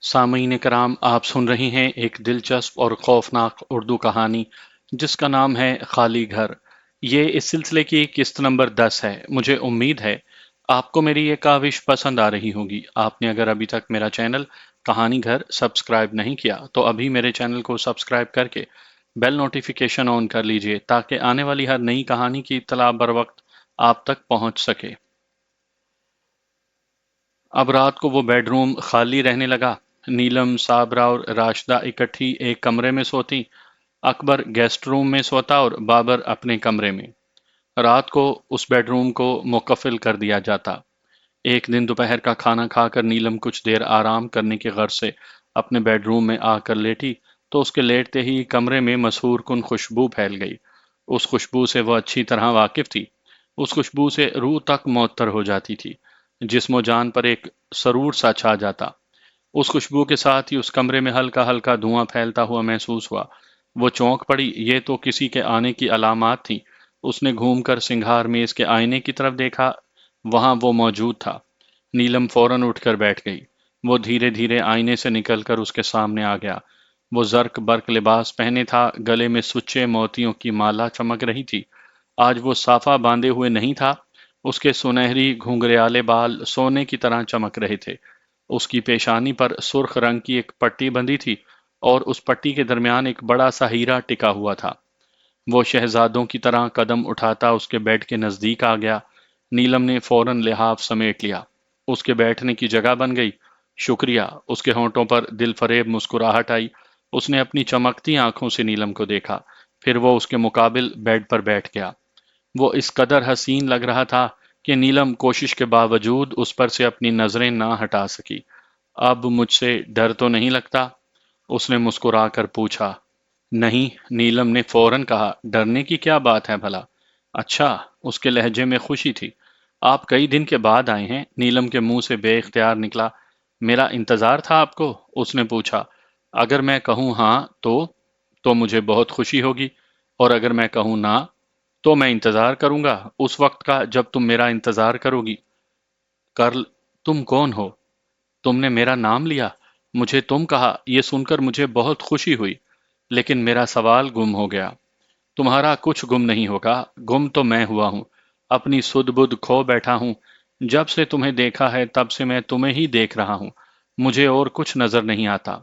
سامعین کرام، آپ سن رہے ہیں ایک دلچسپ اور خوفناک اردو کہانی جس کا نام ہے خالی گھر۔ یہ اس سلسلے کی قسط نمبر 10 ہے۔ مجھے امید ہے آپ کو میری یہ کاوش پسند آ رہی ہوگی۔ آپ نے اگر ابھی تک میرا چینل کہانی گھر سبسکرائب نہیں کیا تو ابھی میرے چینل کو سبسکرائب کر کے بیل نوٹیفیکیشن آن کر لیجئے تاکہ آنے والی ہر نئی کہانی کی اطلاع بر وقت آپ تک پہنچ سکے۔ اب رات کو وہ بیڈ روم خالی رہنے لگا۔ نیلم، صابرہ اور راشدہ اکٹھی ایک کمرے میں سوتی، اکبر گیسٹ روم میں سوتا اور بابر اپنے کمرے میں۔ رات کو اس بیڈ روم کو مقفل کر دیا جاتا۔ ایک دن دوپہر کا کھانا کھا کر نیلم کچھ دیر آرام کرنے کے غرض سے اپنے بیڈ روم میں آ کر لیٹی تو اس کے لیٹتے ہی کمرے میں مسحور کن خوشبو پھیل گئی۔ اس خوشبو سے وہ اچھی طرح واقف تھی۔ اس خوشبو سے روح تک معطر ہو جاتی تھی، جسم و جان پر ایک سرور سا چھا جاتا۔ اس خوشبو کے ساتھ ہی اس کمرے میں ہلکا ہلکا دھواں پھیلتا ہوا محسوس ہوا۔ وہ چونک پڑی، یہ تو کسی کے آنے کی علامات تھیں۔ اس نے گھوم کر سنگھار میز کے آئینے کی طرف دیکھا، وہاں وہ موجود تھا۔ نیلم فوراً اٹھ کر بیٹھ گئی۔ وہ دھیرے دھیرے آئینے سے نکل کر اس کے سامنے آ گیا۔ وہ زرق برق لباس پہنے تھا، گلے میں سچے موتیوں کی مالا چمک رہی تھی۔ آج وہ صافہ باندھے ہوئے نہیں تھا، اس کے سنہری گھنگریالے بال سونے کی طرح چمک رہے تھے۔ اس کی پیشانی پر سرخ رنگ کی ایک پٹی بندھی تھی اور اس پٹی کے درمیان ایک بڑا سا ہیرا ٹکا ہوا تھا۔ وہ شہزادوں کی طرح قدم اٹھاتا اس کے بیڈ کے نزدیک آ گیا۔ نیلم نے فوراً لحاف سمیٹ لیا۔ اس کے بیٹھنے کی جگہ بن گئی۔ شکریہ۔ اس کے ہونٹوں پر دل فریب مسکراہٹ آئی۔ اس نے اپنی چمکتی آنکھوں سے نیلم کو دیکھا، پھر وہ اس کے مقابل بیڈ پر بیٹھ گیا۔ وہ اس قدر حسین لگ رہا تھا کہ نیلم کوشش کے باوجود اس پر سے اپنی نظریں نہ ہٹا سکی۔ اب مجھ سے ڈر تو نہیں لگتا؟ اس نے مسکرا کر پوچھا۔ نہیں، نیلم نے فوراً کہا، ڈرنے کی کیا بات ہے بھلا؟ اچھا، اس کے لہجے میں خوشی تھی۔ آپ کئی دن کے بعد آئے ہیں؟ نیلم کے منہ سے بے اختیار نکلا۔ میرا انتظار تھا آپ کو؟ اس نے پوچھا۔ اگر میں کہوں ہاں تو مجھے بہت خوشی ہوگی، اور اگر میں کہوں نہ تو میں انتظار کروں گا اس وقت کا جب تم میرا انتظار کرو گی۔ کرل، تم کون ہو؟ تم نے میرا نام لیا، مجھے تم کہا، یہ سن کر مجھے بہت خوشی ہوئی، لیکن میرا سوال گم ہو گیا۔ تمہارا کچھ گم نہیں ہوگا، گم تو میں ہوا ہوں، اپنی سدھ بدھ کھو بیٹھا ہوں۔ جب سے تمہیں دیکھا ہے تب سے میں تمہیں ہی دیکھ رہا ہوں، مجھے اور کچھ نظر نہیں آتا۔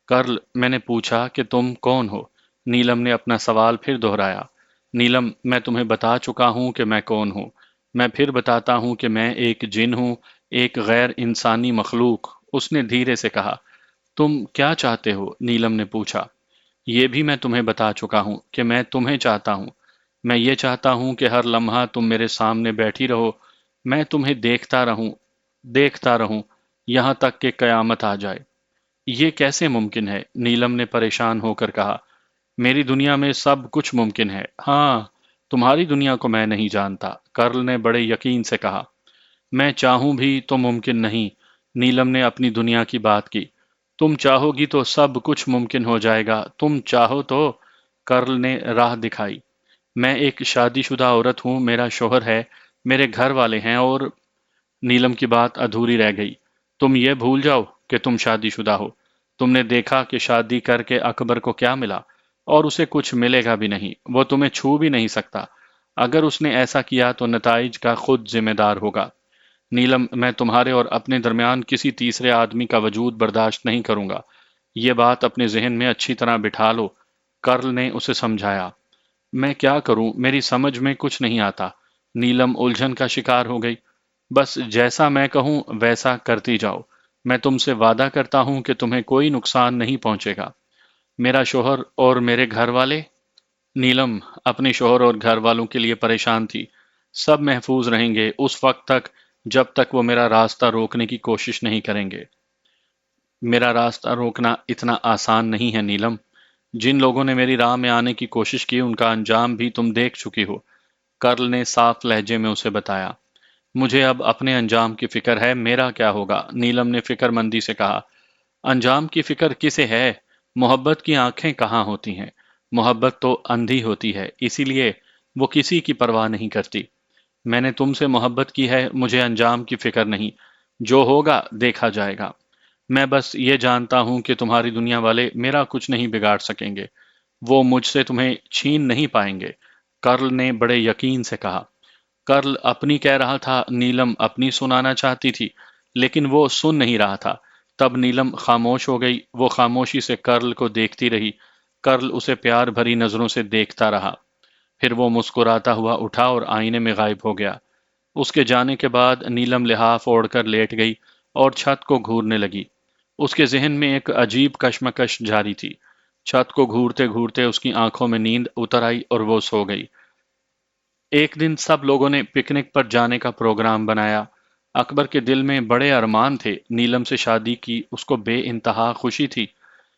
کرل، میں نے پوچھا کہ تم کون ہو؟ نیلم نے اپنا سوال پھر دہرایا۔ نیلم، میں تمہیں بتا چکا ہوں کہ میں کون ہوں۔ میں پھر بتاتا ہوں کہ میں ایک جن ہوں، ایک غیر انسانی مخلوق۔ اس نے دھیرے سے کہا۔ تم کیا چاہتے ہو؟ نیلم نے پوچھا۔ یہ بھی میں تمہیں بتا چکا ہوں کہ میں تمہیں چاہتا ہوں۔ میں یہ چاہتا ہوں کہ ہر لمحہ تم میرے سامنے بیٹھی رہو، میں تمہیں دیکھتا رہوں یہاں تک کہ قیامت آ جائے۔ یہ کیسے ممکن ہے؟ نیلم نے پریشان ہو کر کہا۔ میری دنیا میں سب کچھ ممکن ہے، ہاں، تمہاری دنیا کو میں نہیں جانتا، کرل نے بڑے یقین سے کہا۔ میں چاہوں بھی تو ممکن نہیں، نیلم نے اپنی دنیا کی بات کی۔ تم چاہو گی تو سب کچھ ممکن ہو جائے گا، تم چاہو تو، کرل نے راہ دکھائی۔ میں ایک شادی شدہ عورت ہوں، میرا شوہر ہے، میرے گھر والے ہیں، اور نیلم کی بات ادھوری رہ گئی۔ تم یہ بھول جاؤ کہ تم شادی شدہ ہو۔ تم نے دیکھا کہ شادی کر کے اکبر کو کیا ملا، اور اسے کچھ ملے گا بھی نہیں، وہ تمہیں چھو بھی نہیں سکتا۔ اگر اس نے ایسا کیا تو نتائج کا خود ذمہ دار ہوگا۔ نیلم، میں تمہارے اور اپنے درمیان کسی تیسرے آدمی کا وجود برداشت نہیں کروں گا، یہ بات اپنے ذہن میں اچھی طرح بٹھا لو، کرل نے اسے سمجھایا۔ میں کیا کروں، میری سمجھ میں کچھ نہیں آتا۔ نیلم الجھن کا شکار ہو گئی۔ بس جیسا میں کہوں ویسا کرتی جاؤ، میں تم سے وعدہ کرتا ہوں کہ تمہیں کوئی نقصان نہیں پہنچے گا۔ میرا شوہر اور میرے گھر والے؟ نیلم اپنے شوہر اور گھر والوں کے لیے پریشان تھی۔ سب محفوظ رہیں گے اس وقت تک جب تک وہ میرا راستہ روکنے کی کوشش نہیں کریں گے۔ میرا راستہ روکنا اتنا آسان نہیں ہے نیلم۔ جن لوگوں نے میری راہ میں آنے کی کوشش کی ان کا انجام بھی تم دیکھ چکی ہو، کرل نے صاف لہجے میں اسے بتایا۔ مجھے اب اپنے انجام کی فکر ہے، میرا کیا ہوگا؟ نیلم نے فکر مندی سے کہا۔ انجام کی فکر کسے ہے؟ محبت کی آنکھیں کہاں ہوتی ہیں؟ محبت تو اندھی ہوتی ہے، اسی لیے وہ کسی کی پرواہ نہیں کرتی۔ میں نے تم سے محبت کی ہے، مجھے انجام کی فکر نہیں، جو ہوگا دیکھا جائے گا۔ میں بس یہ جانتا ہوں کہ تمہاری دنیا والے میرا کچھ نہیں بگاڑ سکیں گے، وہ مجھ سے تمہیں چھین نہیں پائیں گے، کرل نے بڑے یقین سے کہا۔ کرل اپنی کہہ رہا تھا، نیلم اپنی سنانا چاہتی تھی، لیکن وہ سن نہیں رہا تھا۔ تب نیلم خاموش ہو گئی، وہ خاموشی سے کرل کو دیکھتی رہی۔ کرل اسے پیار بھری نظروں سے دیکھتا رہا، پھر وہ مسکراتا ہوا اٹھا اور آئینے میں غائب ہو گیا۔ اس کے جانے کے بعد نیلم لحاف اوڑھ کر لیٹ گئی اور چھت کو گھورنے لگی۔ اس کے ذہن میں ایک عجیب کشمکش جاری تھی۔ چھت کو گھورتے گھورتے اس کی آنکھوں میں نیند اتر آئی اور وہ سو گئی۔ ایک دن سب لوگوں نے پکنک پر جانے کا پروگرام بنایا۔ اکبر کے دل میں بڑے ارمان تھے، نیلم سے شادی کی اس کو بے انتہا خوشی تھی۔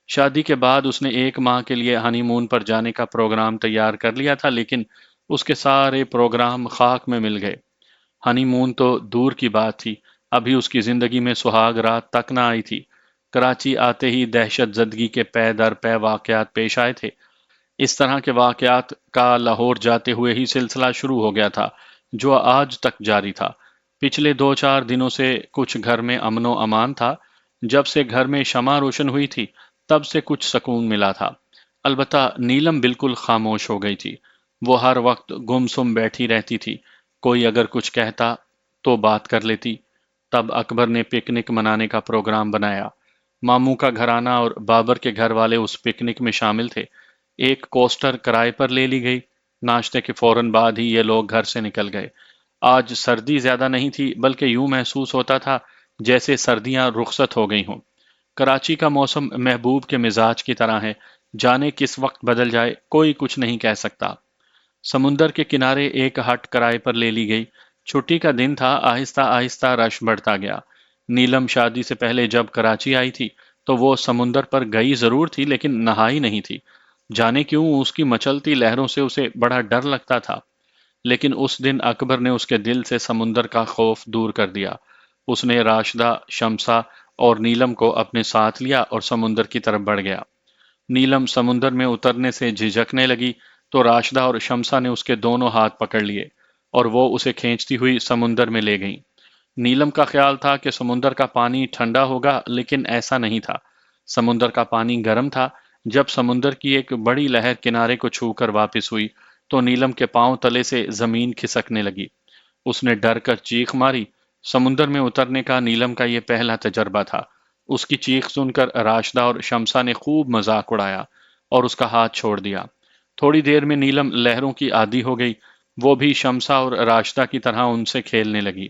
شادی کے بعد اس نے 1 ماہ کے لیے ہنی مون پر جانے کا پروگرام تیار کر لیا تھا، لیکن اس کے سارے پروگرام خاک میں مل گئے۔ ہنی مون تو دور کی بات تھی، ابھی اس کی زندگی میں سہاگ رات تک نہ آئی تھی۔ کراچی آتے ہی دہشت زدگی کے پے در پے واقعات پیش آئے تھے۔ اس طرح کے واقعات کا لاہور جاتے ہوئے ہی سلسلہ شروع ہو گیا تھا، جو آج تک جاری تھا۔ پچھلے 2 4 دنوں سے کچھ گھر میں امن و امان تھا۔ جب سے گھر میں شمع روشن ہوئی تھی، تب سے کچھ سکون ملا تھا۔ البتہ نیلم بالکل خاموش ہو گئی تھی۔ وہ ہر وقت گم سم بیٹھی رہتی تھی۔ کوئی اگر کچھ کہتا تو بات کر لیتی۔ تب اکبر نے پکنک منانے کا پروگرام بنایا۔ ماموں کا گھرانہ اور بابر کے گھر والے اس پکنک میں شامل تھے۔ ایک کوسٹر کرائے پر لے لی گئی۔ ناشتے کے فوراً بعد ہی یہ لوگ گھر سے نکل گئے۔ آج سردی زیادہ نہیں تھی، بلکہ یوں محسوس ہوتا تھا جیسے سردیاں رخصت ہو گئی ہوں۔ کراچی کا موسم محبوب کے مزاج کی طرح ہے، جانے کس وقت بدل جائے کوئی کچھ نہیں کہہ سکتا۔ سمندر کے کنارے ایک ہٹ کرائے پر لے لی گئی۔ چھٹی کا دن تھا، آہستہ آہستہ رش بڑھتا گیا۔ نیلم شادی سے پہلے جب کراچی آئی تھی تو وہ سمندر پر گئی ضرور تھی، لیکن نہائی نہیں تھی۔ جانے کیوں اس کی مچلتی لہروں سے اسے بڑا ڈر لگتا تھا۔ لیکن اس دن اکبر نے اس کے دل سے سمندر کا خوف دور کر دیا۔ اس نے راشدہ، شمسا اور نیلم کو اپنے ساتھ لیا اور سمندر کی طرف بڑھ گیا۔ نیلم سمندر میں اترنے سے جھجکنے لگی تو راشدہ اور شمسا نے اس کے دونوں ہاتھ پکڑ لیے اور وہ اسے کھینچتی ہوئی سمندر میں لے گئیں۔ نیلم کا خیال تھا کہ سمندر کا پانی ٹھنڈا ہوگا، لیکن ایسا نہیں تھا۔ سمندر کا پانی گرم تھا۔ جب سمندر کی ایک بڑی لہر کنارے کو چھو کر واپس ہوئی تو نیلم کے پاؤں تلے سے زمین کھسکنے لگی۔ اس نے ڈر کر چیخ ماری۔ سمندر میں اترنے کا نیلم کا یہ پہلا تجربہ تھا۔ اس کی چیخ سن کر راشدہ اور شمسا نے خوب مذاق اڑایا اور اس کا ہاتھ چھوڑ دیا۔ تھوڑی دیر میں نیلم لہروں کی عادی ہو گئی۔ وہ بھی شمسا اور راشدہ کی طرح ان سے کھیلنے لگی۔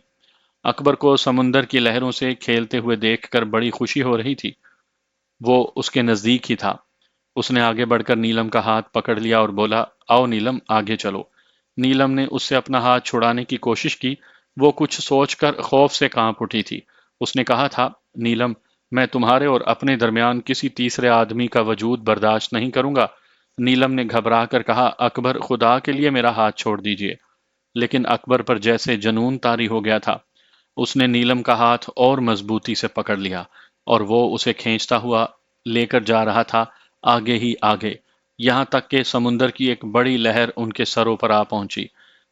اکبر کو سمندر کی لہروں سے کھیلتے ہوئے دیکھ کر بڑی خوشی ہو رہی تھی۔ وہ اس کے نزدیک ہی تھا۔ اس نے آگے بڑھ کر نیلم کا ہاتھ پکڑ لیا اور بولا، آؤ نیلم، آگے چلو۔ نیلم نے اس سے اپنا ہاتھ چھڑانے کی کوشش کی۔ وہ کچھ سوچ کر خوف سے کانپ اٹھی تھی۔ اس نے کہا تھا، نیلم، میں تمہارے اور اپنے درمیان کسی تیسرے آدمی کا وجود برداشت نہیں کروں گا۔ نیلم نے گھبرا کر کہا، اکبر، خدا کے لیے میرا ہاتھ چھوڑ دیجئے۔ لیکن اکبر پر جیسے جنون طاری ہو گیا تھا۔ اس نے نیلم کا ہاتھ اور مضبوطی سے پکڑ لیا اور وہ اسے کھینچتا ہوا لے کر جا رہا تھا، آگے ہی آگے، یہاں تک کہ سمندر کی ایک بڑی لہر ان کے سروں پر آ پہنچی۔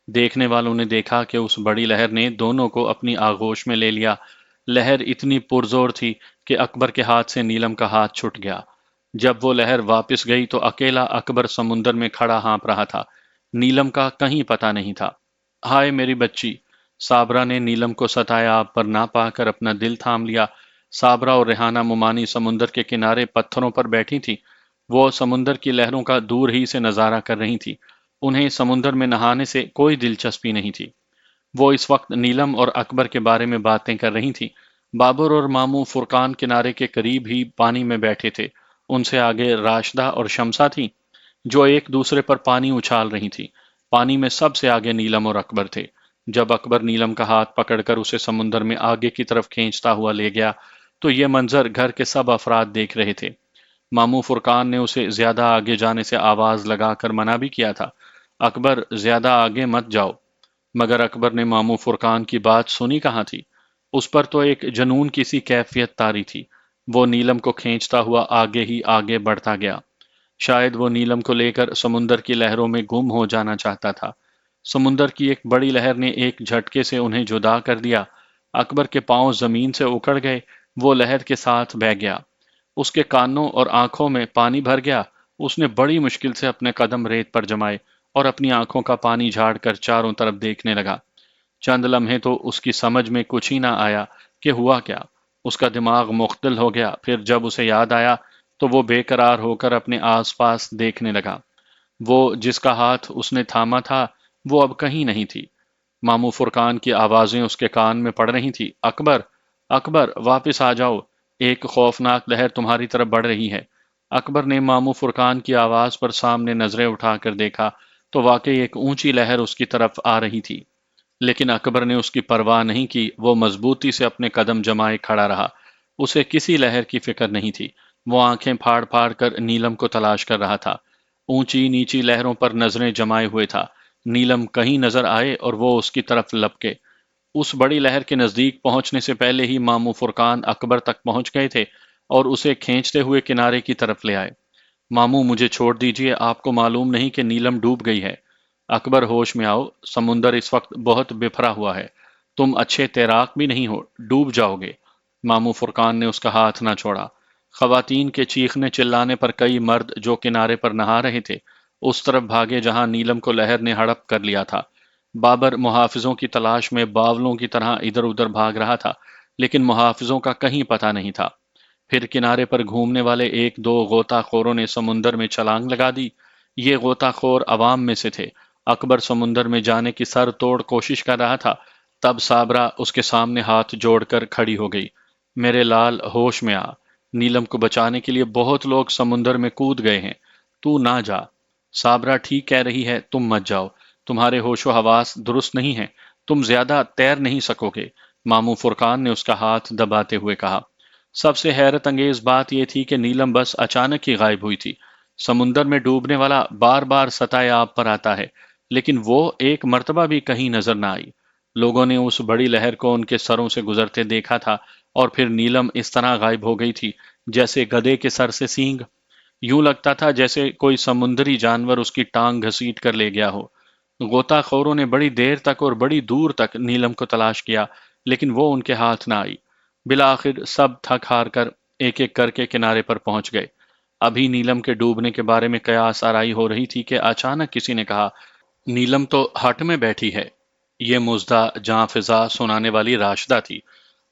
دیکھنے والوں نے دیکھا کہ اس بڑی لہر نے دونوں کو اپنی آغوش میں لے لیا۔ لہر اتنی پرزور تھی کہ اکبر کے ہاتھ سے نیلم کا ہاتھ چھٹ گیا۔ جب وہ لہر واپس گئی تو اکیلا اکبر سمندر میں کھڑا ہانپ رہا تھا۔ نیلم کا کہیں پتہ نہیں تھا۔ ہائے میری بچی! صابرہ نے نیلم کو ستایا آپ پر نہ پا کر اپنا دل تھام لیا۔ صابرہ اور ریحانہ ممانی سمندر کے کنارے پتھروں پر بیٹھی تھی۔ وہ سمندر کی لہروں کا دور ہی سے نظارہ کر رہی تھی۔ انہیں سمندر میں نہانے سے کوئی دلچسپی نہیں تھی۔ وہ اس وقت نیلم اور اکبر کے بارے میں باتیں کر رہی تھی۔ بابر اور ماموں فرقان کنارے کے قریب ہی پانی میں بیٹھے تھے۔ ان سے آگے راشدہ اور شمسا تھی، جو ایک دوسرے پر پانی اچھال رہی تھی۔ پانی میں سب سے آگے نیلم اور اکبر تھے۔ جب اکبر نیلم کا ہاتھ پکڑ کر اسے سمندر میں آگے کی طرف کھینچتا ہوا لے گیا تو یہ منظر گھر کے سب افراد دیکھ رہے تھے۔ ماموں فرقان نے اسے زیادہ آگے جانے سے آواز لگا کر منع بھی کیا تھا، اکبر، زیادہ آگے مت جاؤ۔ مگر اکبر نے ماموں فرقان کی بات سنی کہاں تھی؟ اس پر تو ایک جنون کی سی کیفیت طاری تھی۔ وہ نیلم کو کھینچتا ہوا آگے ہی آگے بڑھتا گیا۔ شاید وہ نیلم کو لے کر سمندر کی لہروں میں گم ہو جانا چاہتا تھا۔ سمندر کی ایک بڑی لہر نے ایک جھٹکے سے انہیں جدا کر دیا۔ اکبر کے پاؤں زمین سے اکھڑ گئے۔ وہ لہر کے ساتھ بہہ گیا، اس کے کانوں اور آنکھوں میں پانی بھر گیا۔ اس نے بڑی مشکل سے اپنے قدم ریت پر جمائے اور اپنی آنکھوں کا پانی جھاڑ کر چاروں طرف دیکھنے لگا۔ چند لمحے تو اس کی سمجھ میں کچھ ہی نہ آیا کہ ہوا کیا۔ اس کا دماغ مختل ہو گیا۔ پھر جب اسے یاد آیا تو وہ بے قرار ہو کر اپنے آس پاس دیکھنے لگا۔ وہ جس کا ہاتھ اس نے تھاما تھا وہ اب کہیں نہیں تھی۔ ماموں فرقان کی آوازیں اس کے کان میں پڑ رہی تھی، اکبر، اکبر، واپس آ جاؤ، ایک خوفناک لہر تمہاری طرف بڑھ رہی ہے۔ اکبر نے ماموں فرقان کی آواز پر سامنے نظریں اٹھا کر دیکھا تو واقعی ایک اونچی لہر اس کی طرف آ رہی تھی، لیکن اکبر نے اس کی پرواہ نہیں کی۔ وہ مضبوطی سے اپنے قدم جمائے کھڑا رہا۔ اسے کسی لہر کی فکر نہیں تھی۔ وہ آنکھیں پھاڑ پھاڑ کر نیلم کو تلاش کر رہا تھا، اونچی نیچی لہروں پر نظریں جمائے ہوئے تھا۔ نیلم کہیں نظر آئے اور وہ اس کی طرف لپکے۔ اس بڑی لہر کے نزدیک پہنچنے سے پہلے ہی ماموں فرقان اکبر تک پہنچ گئے تھے اور اسے کھینچتے ہوئے کنارے کی طرف لے آئے۔ ماموں، مجھے چھوڑ دیجئے، آپ کو معلوم نہیں کہ نیلم ڈوب گئی ہے۔ اکبر، ہوش میں آؤ، سمندر اس وقت بہت بفرا ہوا ہے، تم اچھے تیراک بھی نہیں ہو، ڈوب جاؤ گے۔ ماموں فرقان نے اس کا ہاتھ نہ چھوڑا۔ خواتین کے چیخنے چلانے پر کئی مرد جو کنارے پر نہا رہے تھے اس طرف بھاگے جہاں نیلم کو لہر نے ہڑپ کر لیا تھا۔ بابر محافظوں کی تلاش میں باولوں کی طرح ادھر ادھر بھاگ رہا تھا، لیکن محافظوں کا کہیں پتہ نہیں تھا۔ پھر کنارے پر گھومنے والے ایک دو غوطہ خوروں نے سمندر میں چھلانگ لگا دی۔ یہ غوطہ خور عوام میں سے تھے۔ اکبر سمندر میں جانے کی سر توڑ کوشش کر رہا تھا، تب صابرہ اس کے سامنے ہاتھ جوڑ کر کھڑی ہو گئی۔ میرے لال، ہوش میں آ، نیلم کو بچانے کے لیے بہت لوگ سمندر میں کود گئے ہیں، تو نہ جا۔ صابرہ ٹھیک کہہ رہی ہے، تم مت جاؤ، تمہارے ہوش و حواس درست نہیں ہیں، تم زیادہ تیر نہیں سکو گے، ماموں فرقان نے اس کا ہاتھ دباتے ہوئے کہا۔ سب سے حیرت انگیز بات یہ تھی کہ نیلم بس اچانک ہی غائب ہوئی تھی۔ سمندر میں ڈوبنے والا بار بار سطح آب پر آتا ہے، لیکن وہ ایک مرتبہ بھی کہیں نظر نہ آئی۔ لوگوں نے اس بڑی لہر کو ان کے سروں سے گزرتے دیکھا تھا، اور پھر نیلم اس طرح غائب ہو گئی تھی جیسے گدھے کے سر سے سینگ۔ یوں لگتا تھا جیسے کوئی سمندری جانور اس کی ٹانگ گھسیٹ کر لے گیا ہو۔ غوطہ خوروں نے بڑی دیر تک اور بڑی دور تک نیلم کو تلاش کیا، لیکن وہ ان کے ہاتھ نہ آئی۔ بالآخر سب تھک ہار کر ایک ایک کر کے کنارے پر پہنچ گئے۔ ابھی نیلم کے ڈوبنے کے بارے میں قیاس آرائی ہو رہی تھی کہ اچانک کسی نے کہا، نیلم تو ہٹ میں بیٹھی ہے۔ یہ مزدہ جاں فضا سنانے والی راشدہ تھی۔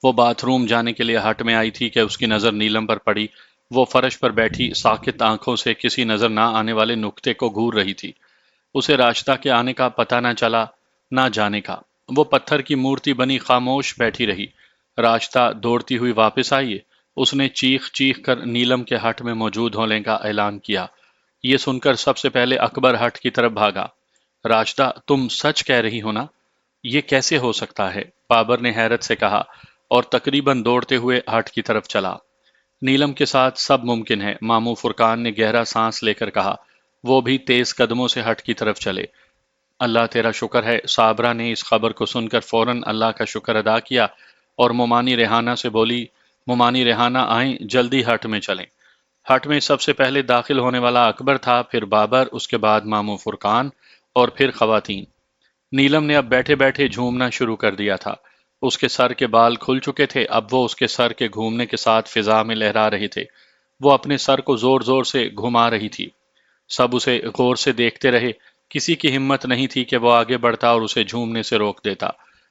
وہ باتھ روم جانے کے لیے ہٹ میں آئی تھی کہ اس کی نظر نیلم پر پڑی۔ وہ فرش پر بیٹھی ساکت آنکھوں سے کسی نظر نہ آنے والے نقطے کو گھور رہی تھی۔ اسے راشدہ کے آنے کا پتہ نہ چلا، نہ جانے کا۔ وہ پتھر کی مورتی بنی خاموش بیٹھی رہی۔ راشدہ دوڑتی ہوئی واپس آئی۔ اس نے چیخ چیخ کر نیلم کے ہٹ میں موجود ہونے کا اعلان کیا۔ یہ سن کر سب سے پہلے اکبر ہٹ کی طرف بھاگا۔ راشدہ، تم سچ کہہ رہی ہو نا؟ یہ کیسے ہو سکتا ہے؟ بابر نے حیرت سے کہا، اور تقریباً دوڑتے ہوئے ہٹ کی طرف چلا۔ نیلم کے ساتھ سب ممکن ہے، ماموں فرقان نے گہرا سانس لے کر کہا۔ وہ بھی تیز قدموں سے ہٹ کی طرف چلے۔ اللہ تیرا شکر ہے، صابرہ نے اس خبر کو سن کر فوراً اللہ کا شکر ادا کیا اور مومانی ریحانہ سے بولی، مومانی ریحانہ آئیں، جلدی ہٹ میں چلیں۔ ہٹ میں سب سے پہلے داخل ہونے والا اکبر تھا، پھر بابر، اس کے بعد ماموں فرقان اور پھر خواتین۔ نیلم نے اب بیٹھے بیٹھے جھومنا شروع کر دیا تھا۔ اس کے سر کے بال کھل چکے تھے، اب وہ اس کے سر کے گھومنے کے ساتھ فضا میں لہرا رہے تھے۔ وہ اپنے سر کو زور زور سے گھما رہی تھی۔ سب اسے غور سے دیکھتے رہے۔ کسی کی ہمت نہیں تھی کہ وہ آگے بڑھتا اور اسے جھومنے سے روک دیتا۔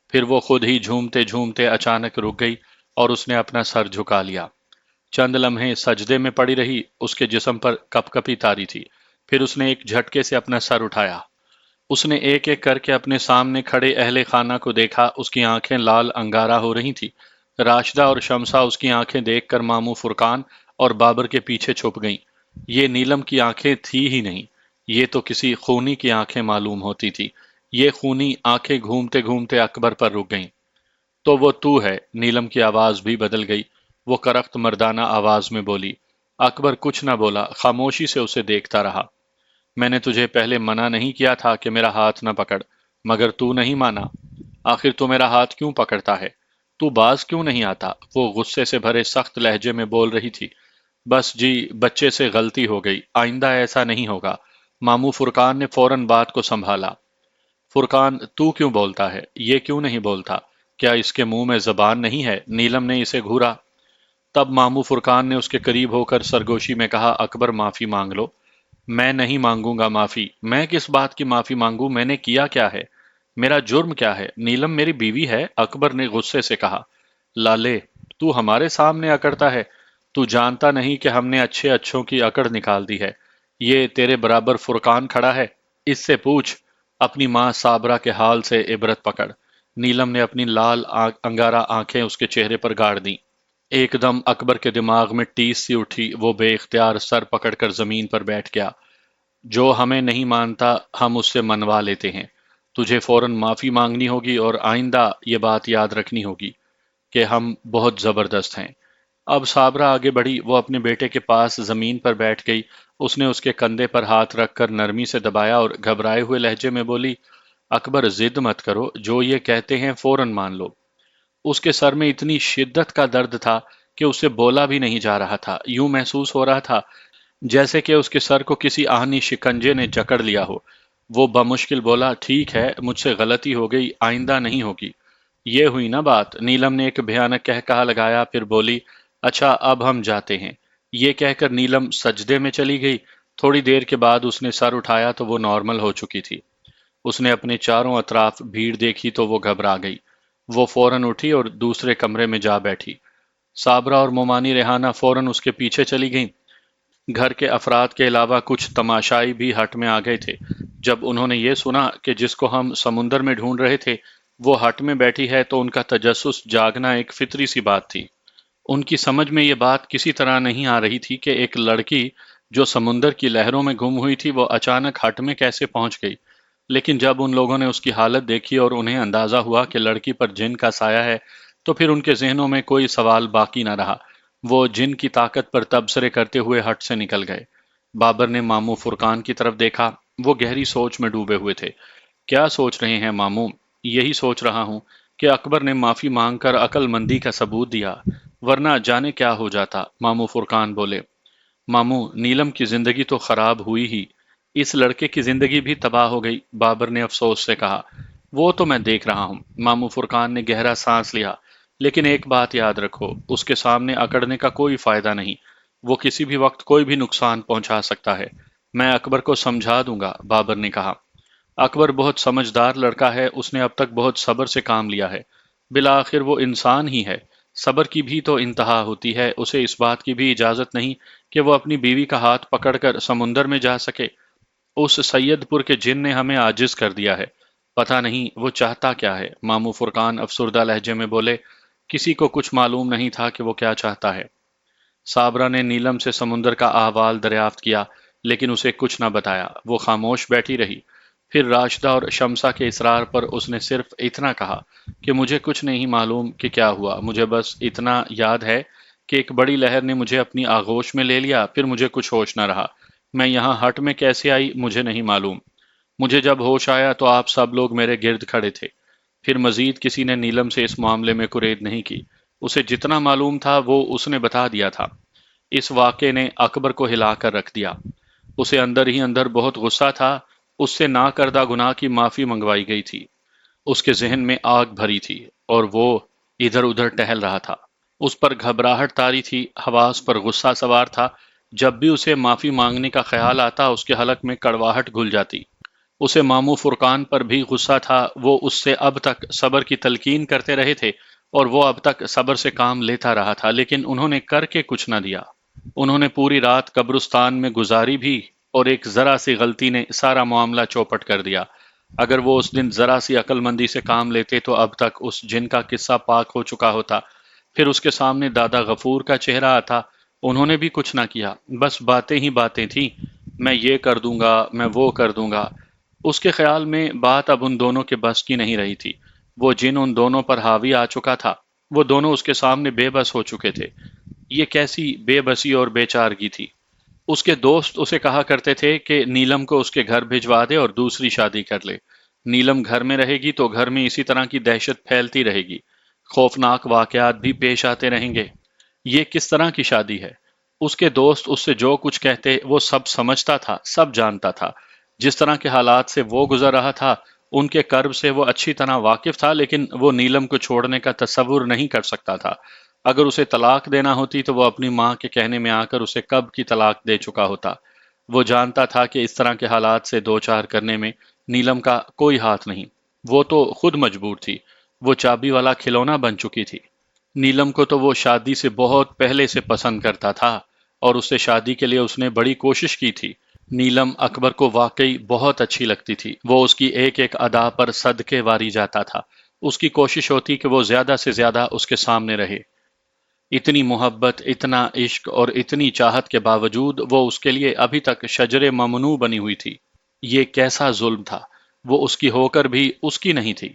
پھر وہ خود ہی جھومتے جھومتے اچانک رک گئی اور اس نے اپنا سر جھکا لیا۔ چند لمحے سجدے میں پڑی رہی، اس کے جسم پر کپ کپی طاری تھی۔ پھر اس نے ایک جھٹکے سے اپنا سر اٹھایا۔ اس نے ایک ایک کر کے اپنے سامنے کھڑے اہل خانہ کو دیکھا۔ اس کی آنکھیں لال انگارہ ہو رہی تھی۔ راشدہ اور شمسہ اس کی آنکھیں دیکھ کر ماموں فرقان اور بابر کے پیچھے چھپ گئیں۔ یہ نیلم کی آنکھیں تھی ہی نہیں، یہ تو کسی خونی کی آنکھیں معلوم ہوتی تھی۔ یہ خونی آنکھیں گھومتے گھومتے اکبر پر رک گئیں۔ تو وہ تو ہے، نیلم کی آواز بھی بدل گئی۔ وہ کرخت مردانہ آواز میں بولی۔ اکبر کچھ نہ بولا، خاموشی سے اسے دیکھتا رہا۔ میں نے تجھے پہلے منع نہیں کیا تھا کہ میرا ہاتھ نہ پکڑ، مگر تو نہیں مانا۔ آخر تو میرا ہاتھ کیوں پکڑتا ہے؟ تو باز کیوں نہیں آتا؟ وہ غصے سے بھرے سخت لہجے میں بول رہی تھی۔ بس جی، بچے سے غلطی ہو گئی، آئندہ ایسا نہیں ہوگا۔ ماموں فرقان نے فوراً بات کو سنبھالا۔ فرقان، تو کیوں بولتا ہے؟ یہ کیوں نہیں بولتا؟ کیا اس کے منہ میں زبان نہیں ہے؟ نیلم نے اسے گھورا۔ تب ماموں فرقان نے اس کے قریب ہو کر سرگوشی میں کہا، اکبر معافی مانگ لو۔ میں نہیں مانگوں گا معافی۔ میں کس بات کی معافی مانگوں؟ میں نے کیا کیا ہے؟ میرا جرم کیا ہے؟ نیلم میری بیوی ہے، اکبر نے غصے سے کہا۔ لالے، تو ہمارے سامنے اکڑتا ہے؟ تو جانتا نہیں کہ ہم نے اچھے اچھوں کی اکڑ نکال دی ہے؟ یہ تیرے برابر فرقان کھڑا ہے، اس سے پوچھ۔ اپنی ماں صابرہ کے حال سے عبرت پکڑ۔ نیلم نے اپنی لال انگارہ آنکھیں اس کے چہرے پر گاڑ دیں۔ ایک دم اکبر کے دماغ میں ٹیس سی اٹھی، وہ بے اختیار سر پکڑ کر زمین پر بیٹھ گیا۔ جو ہمیں نہیں مانتا ہم اس سے منوا لیتے ہیں۔ تجھے فوراً معافی مانگنی ہوگی اور آئندہ یہ بات یاد رکھنی ہوگی کہ ہم بہت زبردست ہیں۔ اب صابرہ آگے بڑھی، وہ اپنے بیٹے کے پاس زمین پر بیٹھ گئی۔ اس نے اس کے کندھے پر ہاتھ رکھ کر نرمی سے دبایا اور گھبرائے ہوئے لہجے میں بولی، اکبر ضد مت کرو، جو یہ کہتے ہیں فوراً مان لو۔ اس کے سر میں اتنی شدت کا درد تھا کہ اسے بولا بھی نہیں جا رہا تھا۔ یوں محسوس ہو رہا تھا جیسے کہ اس کے سر کو کسی آہنی شکنجے نے جکڑ لیا ہو۔ وہ بمشکل بولا، ٹھیک ہے، مجھ سے غلطی ہو گئی، آئندہ نہیں ہوگی۔ یہ ہوئی نا بات؟ نیلم نے ایک بھیانک کہا لگایا، پھر بولی، اچھا اب ہم جاتے ہیں۔ یہ کہہ کر نیلم سجدے میں چلی گئی۔ تھوڑی دیر کے بعد اس نے سر اٹھایا تو وہ نارمل ہو چکی تھی۔ اس نے اپنے چاروں اطراف بھیڑ دیکھی تو وہ گھبرا گئی۔ وہ فوراً اٹھی اور دوسرے کمرے میں جا بیٹھی۔ صابرہ اور مومانی ریحانہ فوراً اس کے پیچھے چلی گئیں۔ گھر کے افراد کے علاوہ کچھ تماشائی بھی ہٹ میں آ گئے تھے۔ جب انہوں نے یہ سنا کہ جس کو ہم سمندر میں ڈھونڈ رہے تھے وہ ہٹ میں بیٹھی ہے تو ان کا تجسس جاگنا ایک فطری سی بات تھی۔ ان کی سمجھ میں یہ بات کسی طرح نہیں آ رہی تھی کہ ایک لڑکی جو سمندر کی لہروں میں گم ہوئی تھی وہ اچانک ہٹ میں کیسے پہنچ گئی۔ لیکن جب ان لوگوں نے اس کی حالت دیکھی اور انہیں اندازہ ہوا کہ لڑکی پر جن کا سایہ ہے تو پھر ان کے ذہنوں میں کوئی سوال باقی نہ رہا۔ وہ جن کی طاقت پر تبصرے کرتے ہوئے ہٹ سے نکل گئے۔ بابر نے ماموں فرقان کی طرف دیکھا۔ وہ گہری سوچ میں ڈوبے ہوئے تھے۔ کیا سوچ رہے ہیں ماموں؟ یہی سوچ رہا ہوں کہ اکبر نے معافی مانگ کر عقل مندی کا ثبوت دیا، ورنہ جانے کیا ہو جاتا۔ ماموں فرقان بولے، ماموں، نیلم کی زندگی تو خراب ہوئی ہی، اس لڑکے کی زندگی بھی تباہ ہو گئی، بابر نے افسوس سے کہا۔ وہ تو میں دیکھ رہا ہوں، ماموں فرقان نے گہرا سانس لیا، لیکن ایک بات یاد رکھو، اس کے سامنے اکڑنے کا کوئی فائدہ نہیں، وہ کسی بھی وقت کوئی بھی نقصان پہنچا سکتا ہے۔ میں اکبر کو سمجھا دوں گا، بابر نے کہا۔ اکبر بہت سمجھدار لڑکا ہے، اس نے اب تک بہت صبر سے کام لیا ہے۔ بالآخر وہ انسان ہی ہے، صبر کی بھی تو انتہا ہوتی ہے، اسے اس بات کی بھی اجازت نہیں کہ وہ اپنی بیوی کا ہاتھ پکڑ کر سمندر میں جا سکے۔ اس سید پور کے جن نے ہمیں عاجز کر دیا ہے، پتہ نہیں وہ چاہتا کیا ہے۔ ماموں فرقان افسردہ لہجے میں بولے، کسی کو کچھ معلوم نہیں تھا کہ وہ کیا چاہتا ہے۔ صابرہ نے نیلم سے سمندر کا احوال دریافت کیا، لیکن اسے کچھ نہ بتایا، وہ خاموش بیٹھی رہی۔ پھر راشدہ اور شمسہ کے اصرار پر اس نے صرف اتنا کہا کہ مجھے کچھ نہیں معلوم کہ کیا ہوا، مجھے بس اتنا یاد ہے کہ ایک بڑی لہر نے مجھے اپنی آغوش میں لے لیا، پھر مجھے کچھ ہوش نہ رہا۔ میں یہاں ہٹ میں کیسے آئی مجھے نہیں معلوم۔ مجھے جب ہوش آیا تو آپ سب لوگ میرے گرد کھڑے تھے۔ پھر مزید کسی نے نیلم سے اس معاملے میں کرید نہیں کی، اسے جتنا معلوم تھا وہ اس نے بتا دیا تھا۔ اس واقعے نے اکبر کو ہلا کر رکھ دیا۔ اسے اندر ہی اندر بہت غصہ تھا، اس سے نہ کردہ گناہ کی معافی منگوائی گئی تھی۔ اس کے ذہن میں آگ بھری تھی اور وہ ادھر ادھر ٹہل رہا تھا۔ اس پر گھبراہٹ طاری تھی، حواس پر غصہ سوار تھا۔ جب بھی اسے معافی مانگنے کا خیال آتا اس کے حلق میں کڑواہٹ گھل جاتی۔ اسے ماموں فرقان پر بھی غصہ تھا، وہ اس سے اب تک صبر کی تلقین کرتے رہے تھے اور وہ اب تک صبر سے کام لیتا رہا تھا، لیکن انہوں نے کر کے کچھ نہ دیا۔ انہوں نے پوری رات قبرستان میں گزاری بھی اور ایک ذرا سی غلطی نے سارا معاملہ چوپٹ کر دیا۔ اگر وہ اس دن ذرا سی عقل مندی سے کام لیتے تو اب تک اس جن کا قصہ پاک ہو چکا ہوتا۔ پھر اس کے سامنے دادا غفور کا چہرہ آتا۔ انہوں نے بھی کچھ نہ کیا، بس باتیں ہی باتیں تھیں، میں یہ کر دوں گا، میں وہ کر دوں گا۔ اس کے خیال میں بات اب ان دونوں کے بس کی نہیں رہی تھی۔ وہ جن ان دونوں پر حاوی آ چکا تھا، وہ دونوں اس کے سامنے بے بس ہو چکے تھے۔ یہ کیسی بے بسی اور بے چارگی تھی؟ اس کے دوست اسے کہا کرتے تھے کہ نیلم کو اس کے گھر بھجوا دے اور دوسری شادی کر لے۔ نیلم گھر میں رہے گی تو گھر میں اسی طرح کی دہشت پھیلتی رہے گی، خوفناک واقعات بھی پیش آتے رہیں گے۔ یہ کس طرح کی شادی ہے؟ اس کے دوست اس سے جو کچھ کہتے وہ سب سمجھتا تھا، سب جانتا تھا۔ جس طرح کے حالات سے وہ گزر رہا تھا ان کے کرب سے وہ اچھی طرح واقف تھا، لیکن وہ نیلم کو چھوڑنے کا تصور نہیں کر سکتا تھا۔ اگر اسے طلاق دینا ہوتی تو وہ اپنی ماں کے کہنے میں آ کر اسے کب کی طلاق دے چکا ہوتا۔ وہ جانتا تھا کہ اس طرح کے حالات سے دو چار کرنے میں نیلم کا کوئی ہاتھ نہیں، وہ تو خود مجبور تھی، وہ چابی والا کھلونا بن چکی تھی۔ نیلم کو تو وہ شادی سے بہت پہلے سے پسند کرتا تھا اور اس سے شادی کے لیے اس نے بڑی کوشش کی تھی۔ نیلم اکبر کو واقعی بہت اچھی لگتی تھی، وہ اس کی ایک ایک ادا پر صدقے واری جاتا تھا، اس کی کوشش ہوتی کہ وہ زیادہ سے زیادہ اس کے سامنے رہے۔ اتنی محبت، اتنا عشق اور اتنی چاہت کے باوجود وہ اس کے لیے ابھی تک شجر ممنوع بنی ہوئی تھی۔ یہ کیسا ظلم تھا، وہ اس کی ہو کر بھی اس کی نہیں تھی۔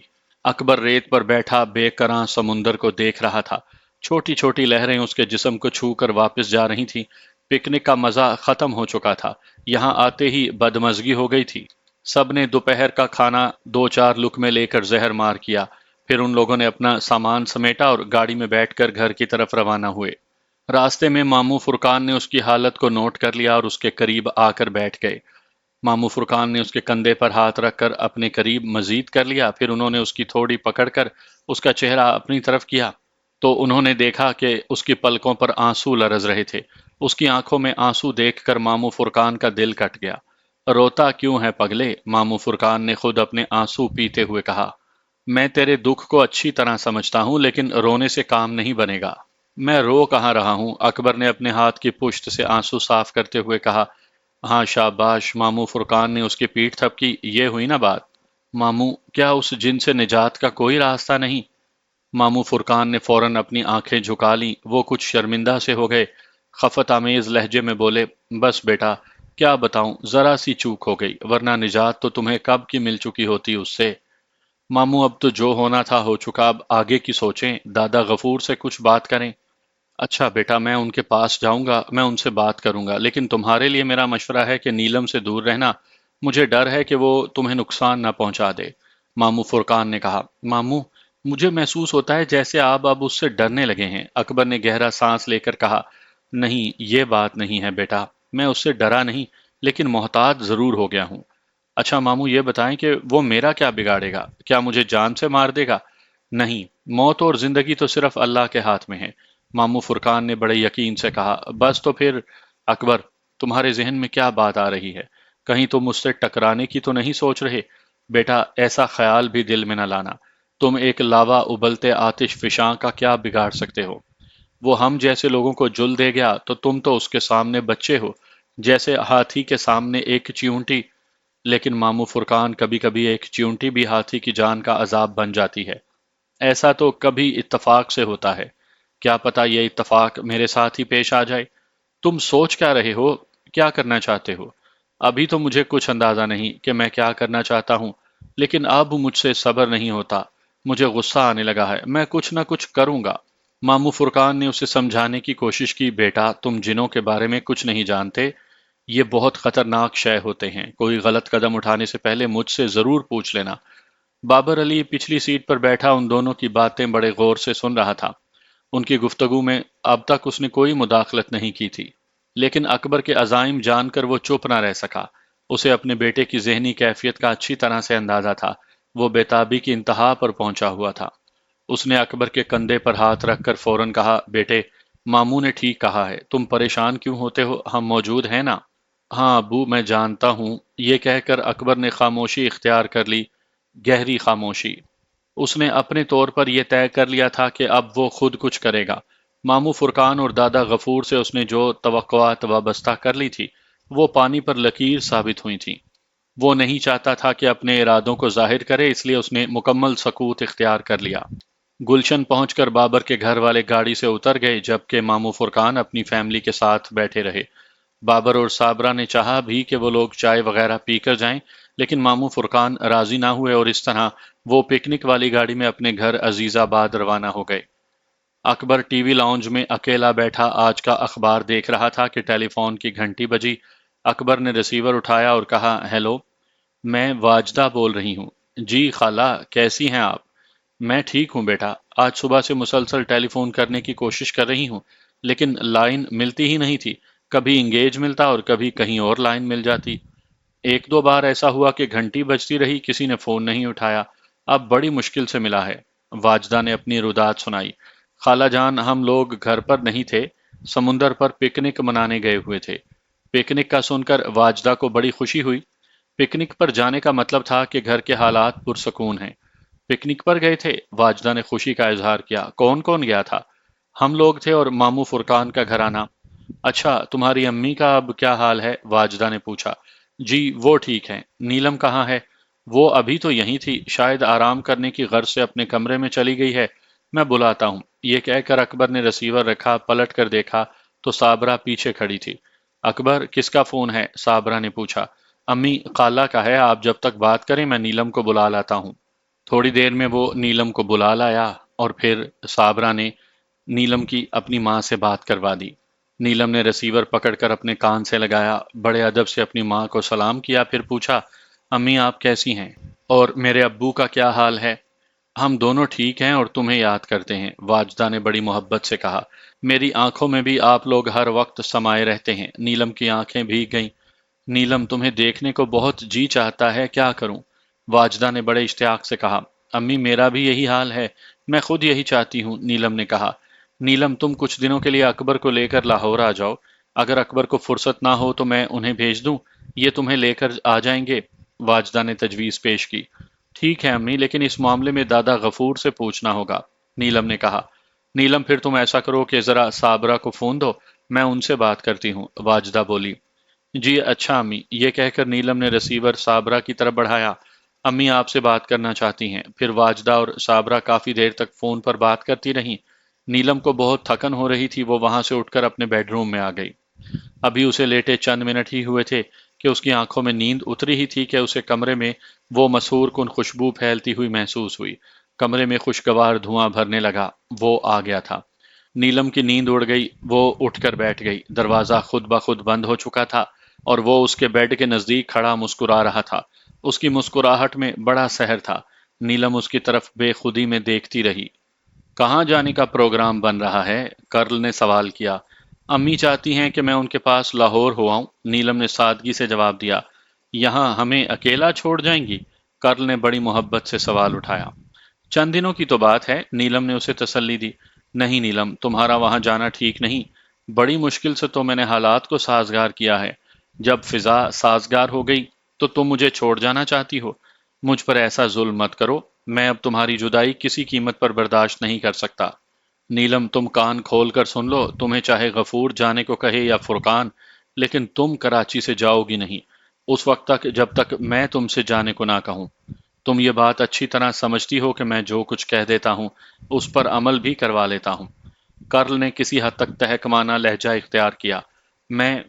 اکبر ریت پر بیٹھا بے کراں سمندر کو دیکھ رہا تھا، چھوٹی چھوٹی لہریں اس کے جسم کو چھو کر واپس جا رہی تھیں۔ پکنک کا مزہ ختم ہو چکا تھا، یہاں آتے ہی بدمزگی ہو گئی تھی۔ سب نے دوپہر کا کھانا دو چار لقمے لے کر زہر مار کیا، پھر ان لوگوں نے اپنا سامان سمیٹا اور گاڑی میں بیٹھ کر گھر کی طرف روانہ ہوئے۔ راستے میں ماموں فرقان نے اس کی حالت کو نوٹ کر لیا اور اس کے قریب آ کر بیٹھ گئے۔ ماموں فرقان نے اس کے کندھے پر ہاتھ رکھ کر اپنے قریب مزید کر لیا، پھر انہوں نے اس کی تھوڑی پکڑ کر اس کا چہرہ اپنی طرف کیا تو انہوں نے دیکھا کہ اس کی پلکوں پر آنسو لرز رہے تھے۔ اس کی آنکھوں میں آنسو دیکھ کر ماموں فرقان کا دل کٹ گیا۔ روتا کیوں ہے پگلے؟ ماموں فرقان نے خود اپنے آنسو پیتے ہوئے کہا۔ میں تیرے دکھ کو اچھی طرح سمجھتا ہوں، لیکن رونے سے کام نہیں بنے گا۔ میں رو کہاں رہا ہوں؟ اکبر نے اپنے ہاتھ کی پشت سے آنسو صاف کرتے ہوئے کہا۔ ہاں شاباش، ماموں فرقان نے اس کی پیٹھ تھپکی۔ یہ ہوئی نا بات؟ ماموں، کیا اس جن سے نجات کا کوئی راستہ نہیں؟ ماموں فرقان نے فوراً اپنی آنکھیں جھکا لیں، وہ کچھ شرمندہ سے ہو گئے، خفت آمیز لہجے میں بولے، بس بیٹا، کیا بتاؤں، ذرا سی چوک ہو گئی، ورنہ نجات تو تمہیں کب کی مل چکی ہوتی اس سے۔ ماموں، اب تو جو ہونا تھا ہو چکا، اب آگے کی سوچیں، دادا غفور سے کچھ بات کریں۔ اچھا بیٹا، میں ان کے پاس جاؤں گا، میں ان سے بات کروں گا، لیکن تمہارے لیے میرا مشورہ ہے کہ نیلم سے دور رہنا، مجھے ڈر ہے کہ وہ تمہیں نقصان نہ پہنچا دے۔ ماموں فرقان نے کہا۔ ماموں، مجھے محسوس ہوتا ہے جیسے آپ اب اس سے ڈرنے لگے ہیں۔ اکبر نے گہرا سانس لے کر کہا۔ نہیں، یہ بات نہیں ہے بیٹا، میں اس سے ڈرا نہیں، لیکن محتاط ضرور ہو گیا ہوں۔ اچھا ماموں، یہ بتائیں کہ وہ میرا کیا بگاڑے گا؟ کیا مجھے جان سے مار دے گا؟ نہیں، موت اور زندگی تو صرف اللہ کے ہاتھ میں ہے، ماموں فرقان نے بڑے یقین سے کہا۔ بس تو پھر اکبر، تمہارے ذہن میں کیا بات آ رہی ہے؟ کہیں تم مجھ سے ٹکرانے کی تو نہیں سوچ رہے؟ بیٹا، ایسا خیال بھی دل میں نہ لانا، تم ایک لاوا ابلتے آتش فشاں کا کیا بگاڑ سکتے ہو؟ وہ ہم جیسے لوگوں کو جل دے گیا تو تم تو اس کے سامنے بچے ہو، جیسے ہاتھی کے سامنے ایک چیونٹی۔ لیکن ماموں فرقان، کبھی کبھی ایک چیونٹی بھی ہاتھی کی جان کا عذاب بن جاتی ہے۔ ایسا تو کبھی اتفاق سے ہوتا ہے، کیا پتہ یہ اتفاق میرے ساتھ ہی پیش آ جائے۔ تم سوچ کیا رہے ہو؟ کیا کرنا چاہتے ہو؟ ابھی تو مجھے کچھ اندازہ نہیں کہ میں کیا کرنا چاہتا ہوں، لیکن اب مجھ سے صبر نہیں ہوتا، مجھے غصہ آنے لگا ہے، میں کچھ نہ کچھ کروں گا۔ ماموں فرقان نے اسے سمجھانے کی کوشش کی۔ بیٹا، تم جنوں کے بارے میں کچھ نہیں جانتے، یہ بہت خطرناک شے ہوتے ہیں، کوئی غلط قدم اٹھانے سے پہلے مجھ سے ضرور پوچھ لینا۔ بابر علی پچھلی سیٹ پر بیٹھا ان دونوں کی باتیں بڑے غور سے سن رہا تھا۔ ان کی گفتگو میں اب تک اس نے کوئی مداخلت نہیں کی تھی، لیکن اکبر کے عزائم جان کر وہ چپ نہ رہ سکا۔ اسے اپنے بیٹے کی ذہنی کیفیت کا اچھی طرح سے اندازہ تھا، وہ بیتابی کی انتہا پر پہنچا ہوا تھا۔ اس نے اکبر کے کندھے پر ہاتھ رکھ کر فوراً کہا، بیٹے، ماموں نے ٹھیک کہا ہے، تم پریشان کیوں ہوتے ہو، ہم موجود ہیں نا؟ ہاں ابو، میں جانتا ہوں، یہ کہہ کر اکبر نے خاموشی اختیار کر لی، گہری خاموشی۔ اس نے اپنے طور پر یہ طے کر لیا تھا کہ اب وہ خود کچھ کرے گا۔ ماموں فرقان اور دادا غفور سے اس نے جو توقعات وابستہ کر لی تھی، وہ پانی پر لکیر ثابت ہوئی تھیں۔ وہ نہیں چاہتا تھا کہ اپنے ارادوں کو ظاہر کرے، اس لیے اس نے مکمل سکوت اختیار کر لیا۔ گلشن پہنچ کر بابر کے گھر والے گاڑی سے اتر گئے، جبکہ ماموں فرقان اپنی فیملی کے ساتھ بیٹھے رہے۔ بابر اور صابرہ نے چاہا بھی کہ وہ لوگ چائے وغیرہ پی کر جائیں، لیکن ماموں فرقان راضی نہ ہوئے اور اس طرح وہ پکنک والی گاڑی میں اپنے گھر عزیز آباد روانہ ہو گئے۔ اکبر ٹی وی لاؤنج میں اکیلا بیٹھا آج کا اخبار دیکھ رہا تھا کہ ٹیلی فون کی گھنٹی بجی۔ اکبر نے ریسیور اٹھایا اور کہا، ہیلو، میں واجدہ بول رہی ہوں۔ جی خالہ، کیسی ہیں آپ؟ میں ٹھیک ہوں بیٹا، آج صبح سے مسلسل ٹیلی فون کرنے کی کوشش کر رہی ہوں، لیکن لائن ملتی ہی نہیں تھی، کبھی انگیج ملتا اور کبھی کہیں اور لائن مل جاتی۔ ایک دو بار ایسا ہوا کہ گھنٹی بجتی رہی، کسی نے فون نہیں اٹھایا، اب بڑی مشکل سے ملا ہے۔ واجدہ نے اپنی رودات سنائی۔ خالہ جان، ہم لوگ گھر پر نہیں تھے، سمندر پر پکنک منانے گئے ہوئے تھے۔ پکنک کا سن کر واجدہ کو بڑی خوشی ہوئی۔ پکنک پر جانے کا مطلب تھا کہ گھر کے حالات پرسکون ہیں۔ پکنک پر گئے تھے؟ واجدہ نے خوشی کا اظہار کیا۔ کون کون گیا تھا؟ ہم لوگ تھے اور ماموں فرقان کا گھرانہ۔ اچھا، تمہاری امی کا اب کیا حال ہے؟ واجدہ نے پوچھا۔ جی وہ ٹھیک ہیں۔ نیلم کہاں ہے؟ وہ ابھی تو یہیں تھی، شاید آرام کرنے کی غرض سے اپنے کمرے میں چلی گئی ہے، میں بلاتا ہوں۔ یہ کہہ کر اکبر نے ریسیور رکھا، پلٹ کر دیکھا تو صابرہ پیچھے کھڑی تھی۔ اکبر، کس کا فون ہے؟ صابرہ نے پوچھا۔ امی، خالہ کا ہے، آپ جب تک بات کریں میں نیلم کو بلا لاتا ہوں۔ تھوڑی دیر میں وہ نیلم کو بلا لایا اور پھر صابرہ نے نیلم کی اپنی ماں سے بات کروا دی۔ نیلم نے ریسیور پکڑ کر اپنے کان سے لگایا، بڑے ادب سے اپنی ماں کو سلام کیا، پھر پوچھا، امی آپ کیسی ہیں؟ اور میرے ابو کا کیا حال ہے؟ ہم دونوں ٹھیک ہیں اور تمہیں یاد کرتے ہیں، واجدہ نے بڑی محبت سے کہا۔ میری آنکھوں میں بھی آپ لوگ ہر وقت سمائے رہتے ہیں۔ نیلم کی آنکھیں بھیگ گئیں۔ نیلم، تمہیں دیکھنے کو بہت جی چاہتا ہے، کیا کروں؟ واجدہ نے بڑے اشتیاق سے کہا۔ امی میرا بھی یہی حال ہے، میں خود یہی چاہتی ہوں، نیلم نے کہا۔ نیلم، تم کچھ دنوں کے لیے اکبر کو لے کر لاہور آ جاؤ، اگر اکبر کو فرصت نہ ہو تو میں انہیں بھیج دوں، یہ تمہیں لے کر آ جائیں گے، واجدہ نے تجویز پیش کی۔ ٹھیک ہے امی، لیکن اس معاملے میں دادا غفور سے پوچھنا ہوگا، نیلم نے کہا۔ نیلم، پھر تم ایسا کرو کہ ذرا صابرہ کو فون دو، میں ان سے بات کرتی ہوں، واجدہ بولی۔ جی اچھا امی، یہ کہہ کر نیلم نے ریسیور صابرہ کی طرف بڑھایا۔ امی آپ سے بات کرنا چاہتی ہیں۔ پھر واجدہ اور صابرہ کافی دیر تک فون پر بات کرتی رہیں۔ نیلم کو بہت تھکن ہو رہی تھی، وہ وہاں سے اٹھ کر اپنے بیڈ روم میں آ گئی۔ ابھی اسے لیٹے چند منٹ ہی ہوئے تھے کہ اس کی آنکھوں میں نیند اتری ہی تھی کہ اسے کمرے میں وہ مسحور کن خوشبو پھیلتی ہوئی محسوس ہوئی۔ کمرے میں خوشگوار دھواں بھرنے لگا، وہ آ گیا تھا۔ نیلم کی نیند اڑ گئی، وہ اٹھ کر بیٹھ گئی۔ دروازہ خود بخود بند ہو چکا تھا اور وہ اس کے بیڈ کے نزدیک کھڑا مسکرا رہا تھا۔ اس کی مسکراہٹ میں بڑا سحر تھا۔ نیلم اس کی طرف بے خودی میں دیکھتی رہی۔ کہاں جانے کا پروگرام بن رہا ہے؟ کرل نے سوال کیا۔ امی چاہتی ہیں کہ میں ان کے پاس لاہور ہو آؤں، نیلم نے سادگی سے جواب دیا۔ یہاں ہمیں اکیلا چھوڑ جائیں گی؟ کرل نے بڑی محبت سے سوال اٹھایا۔ چند دنوں کی تو بات ہے، نیلم نے اسے تسلی دی۔ نہیں نیلم، تمہارا وہاں جانا ٹھیک نہیں، بڑی مشکل سے تو میں نے حالات کو سازگار کیا ہے، جب فضا سازگار ہو گئی تو تم مجھے چھوڑ جانا چاہتی ہو؟ مجھ پر ایسا ظلم مت کرو، میں اب تمہاری جدائی کسی قیمت پر برداشت نہیں کر سکتا۔ نیلم، تم کان کھول کر سن لو، تمہیں چاہے غفور جانے کو کہے یا فرقان، لیکن تم کراچی سے جاؤ گی نہیں، اس وقت تک جب تک میں تم سے جانے کو نہ کہوں۔ تم یہ بات اچھی طرح سمجھتی ہو کہ میں جو کچھ کہہ دیتا ہوں اس پر عمل بھی کروا لیتا ہوں۔ کرل نے کسی حد تک تہکمانہ لہجہ اختیار کیا۔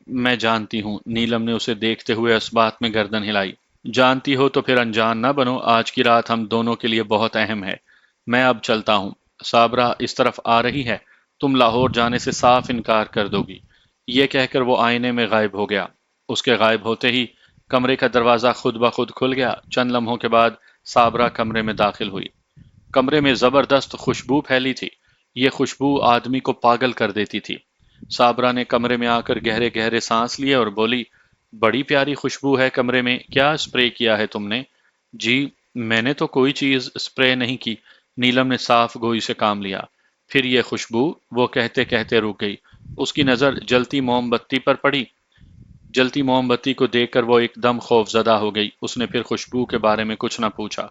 میں جانتی ہوں، نیلم نے اسے دیکھتے ہوئے اس بات میں گردن ہلائی۔ جانتی ہو تو پھر انجان نہ بنو، آج کی رات ہم دونوں کے لیے بہت اہم ہے، میں اب چلتا ہوں۔ صابرہ اس طرف آ رہی ہے، تم لاہور جانے سے صاف انکار کر دو گی۔ یہ کہہ کر وہ آئینے میں غائب ہو گیا۔ اس کے غائب ہوتے ہی کمرے کا دروازہ خود بخود کھل گیا۔ چند لمحوں کے بعد صابرہ کمرے میں داخل ہوئی۔ کمرے میں زبردست خوشبو پھیلی تھی، یہ خوشبو آدمی کو پاگل کر دیتی تھی۔ صابرہ نے کمرے میں آ کر گہرے گہرے سانس لیے اور بولی، بڑی پیاری خوشبو ہے کمرے میں، کیا اسپرے کیا ہے تم نے؟ جی میں نے تو کوئی چیز اسپرے نہیں کی، نیلم نے صاف گوئی سے کام لیا۔ پھر یہ خوشبو، وہ کہتے کہتے رک گئی۔ اس کی نظر جلتی موم بتی پر پڑی۔ جلتی موم بتی کو دیکھ کر وہ ایک دم خوف زدہ ہو گئی۔ اس نے پھر خوشبو کے بارے میں کچھ نہ پوچھا۔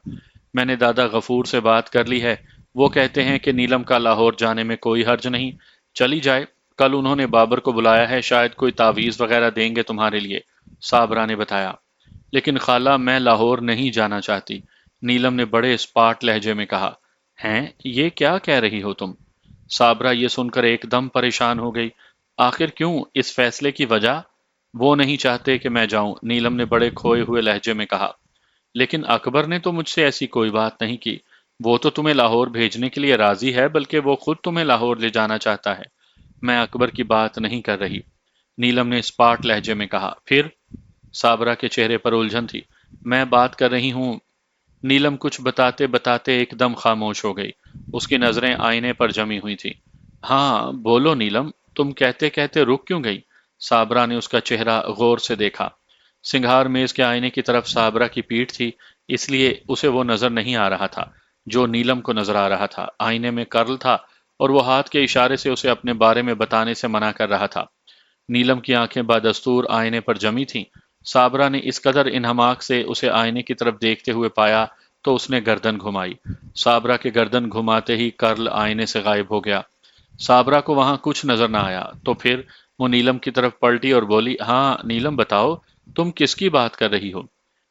میں نے دادا غفور سے بات کر لی ہے، وہ کہتے ہیں کہ نیلم کا لاہور جانے میں کوئی حرج نہیں، چلی جائے۔ کل انہوں نے بابر کو بلایا ہے، شاید کوئی تعویذ وغیرہ دیں گے تمہارے لیے، صابرہ نے بتایا۔ لیکن خالہ میں لاہور نہیں جانا چاہتی، نیلم نے بڑے اسپاٹ لہجے میں کہا۔ ہیں یہ کیا کہہ رہی ہو تم؟ صابرہ یہ سن کر ایک دم پریشان ہو گئی۔ آخر کیوں، اس فیصلے کی وجہ؟ وہ نہیں چاہتے کہ میں جاؤں، نیلم نے بڑے کھوئے ہوئے لہجے میں کہا۔ لیکن اکبر نے تو مجھ سے ایسی کوئی بات نہیں کی، وہ تو تمہیں لاہور بھیجنے کے لیے راضی ہے، بلکہ وہ خود تمہیں لاہور لے جانا چاہتا ہے۔ میں اکبر کی بات نہیں کر رہی، نیلم نے اسپاٹ لہجے میں کہا۔ پھر؟ صابرہ کے چہرے پر الجھن تھی۔ میں بات کر رہی ہوں، نیلم کچھ بتاتے بتاتے ایک دم خاموش ہو گئی۔ اس کی نظریں آئینے پر جمی ہوئی تھی۔ ہاں بولو نیلم، تم کہتے کہتے رک کیوں گئی؟ صابرہ نے اس کا چہرہ غور سے دیکھا۔ سنگھار میز کے آئینے کی طرف صابرہ کی پیٹھ تھی، اس لیے اسے وہ نظر نہیں آ رہا تھا جو نیلم کو نظر آ رہا تھا۔ آئینے میں کرل تھا اور وہ ہاتھ کے اشارے سے اسے اپنے بارے میں بتانے سے منع کر رہا تھا۔ نیلم کی آنکھیں بدستور آئینے پر جمی تھیں۔ صابرہ نے اس قدر انہماک سے اسے آئینے کی طرف دیکھتے ہوئے پایا تو اس نے گردن گھمائی۔ صابرہ کے گردن گھماتے ہی کرل آئینے سے غائب ہو گیا۔ صابرہ کو وہاں کچھ نظر نہ آیا تو پھر وہ نیلم کی طرف پلٹی اور بولی، ہاں نیلم بتاؤ، تم کس کی بات کر رہی ہو؟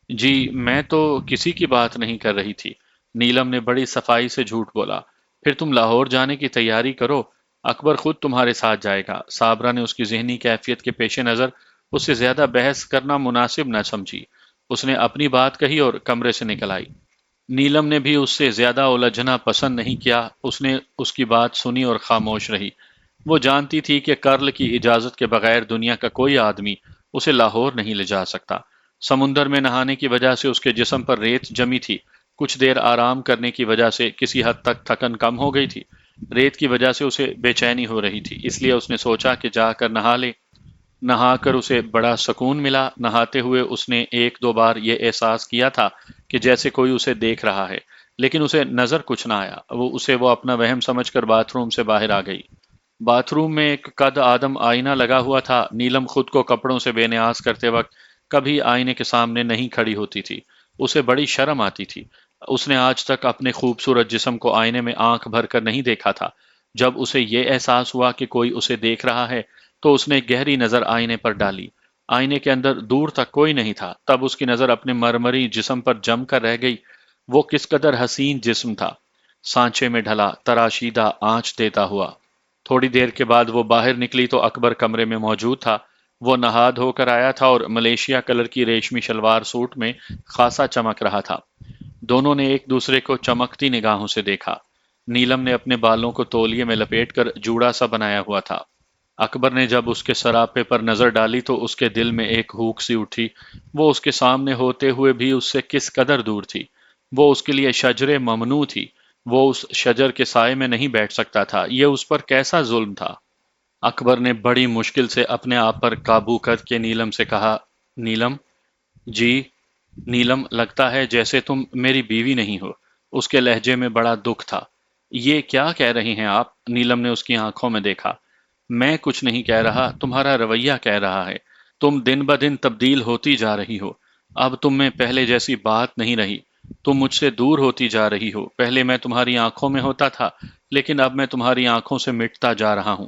جی میں تو کسی کی بات نہیں کر رہی تھی، نیلم نے بڑی صفائی سے جھوٹ بولا۔ پھر تم لاہور جانے کی تیاری کرو، اکبر خود تمہارے ساتھ جائے گا۔ صابرہ نے اس کی ذہنی کیفیت کے پیش نظر اس سے زیادہ بحث کرنا مناسب نہ سمجھی۔ اس نے اپنی بات کہی اور کمرے سے نکل آئی۔ نیلم نے بھی اس سے زیادہ الجھنا پسند نہیں کیا، اس نے اس کی بات سنی اور خاموش رہی۔ وہ جانتی تھی کہ کرل کی اجازت کے بغیر دنیا کا کوئی آدمی اسے لاہور نہیں لے جا سکتا۔ سمندر میں نہانے کی وجہ سے اس کے جسم پر ریت جمی تھی، کچھ دیر آرام کرنے کی وجہ سے کسی حد تک تھکن کم ہو گئی تھی، ریت کی وجہ سے اسے بے چینی ہو رہی تھی، اس لیے اس نے سوچا کہ جا کر نہا لے۔ نہا کر اسے بڑا سکون ملا۔ نہاتے ہوئے اس نے ایک دو بار یہ احساس کیا تھا کہ جیسے کوئی اسے دیکھ رہا ہے، لیکن اسے نظر کچھ نہ آیا۔ وہ اپنا وہم سمجھ کر باتھ روم سے باہر آ گئی۔ باتھ روم میں ایک قد آدم آئینہ لگا ہوا تھا۔ نیلم خود کو کپڑوں سے بے نیاز کرتے وقت کبھی آئینے کے سامنے نہیں کھڑی ہوتی تھی، اسے بڑی شرم آتی تھی۔ اس نے آج تک اپنے خوبصورت جسم کو آئینے میں آنکھ بھر کر نہیں دیکھا تھا۔ جب اسے یہ احساس ہوا کہ کوئی اسے دیکھ رہا ہے تو اس نے گہری نظر آئینے پر ڈالی۔ آئینے کے اندر دور تک کوئی نہیں تھا۔ تب اس کی نظر اپنے مرمری جسم پر جم کر رہ گئی۔ وہ کس قدر حسین جسم تھا، سانچے میں ڈھلا، تراشیدہ، آنچ دیتا ہوا۔ تھوڑی دیر کے بعد وہ باہر نکلی تو اکبر کمرے میں موجود تھا۔ وہ نہا دھو کر آیا تھا اور ملیشیا کلر کی ریشمی شلوار سوٹ میں خاصا چمک رہا تھا۔ دونوں نے ایک دوسرے کو چمکتی نگاہوں سے دیکھا۔ نیلم نے اپنے بالوں کو تولیے میں لپیٹ کر جوڑا سا بنایا ہوا تھا۔ اکبر نے جب اس کے سراپے پر نظر ڈالی تو اس کے دل میں ایک ہوک سی اٹھی۔ وہ اس کے سامنے ہوتے ہوئے بھی اس سے کس قدر دور تھی۔ وہ اس کے لیے شجر ممنوع تھی۔ وہ اس شجر کے سائے میں نہیں بیٹھ سکتا تھا۔ یہ اس پر کیسا ظلم تھا؟ اکبر نے بڑی مشکل سے اپنے آپ پر قابو کر کے نیلم سے کہا، نیلم جی۔ نیلم لگتا ہے جیسے تم میری بیوی نہیں ہو۔ اس کے لہجے میں بڑا دکھ تھا۔ یہ کیا کہہ رہی ہیں آپ؟ نیلم نے اس کی آنکھوں میں دیکھا۔ میں کچھ نہیں کہہ رہا، تمہارا رویہ کہہ رہا ہے۔ تم دن بدن تبدیل ہوتی جا رہی ہو۔ اب تم میں پہلے جیسی بات نہیں رہی۔ تم مجھ سے دور ہوتی جا رہی ہو۔ پہلے میں تمہاری آنکھوں میں ہوتا تھا، لیکن اب میں تمہاری آنکھوں سے مٹتا جا رہا ہوں۔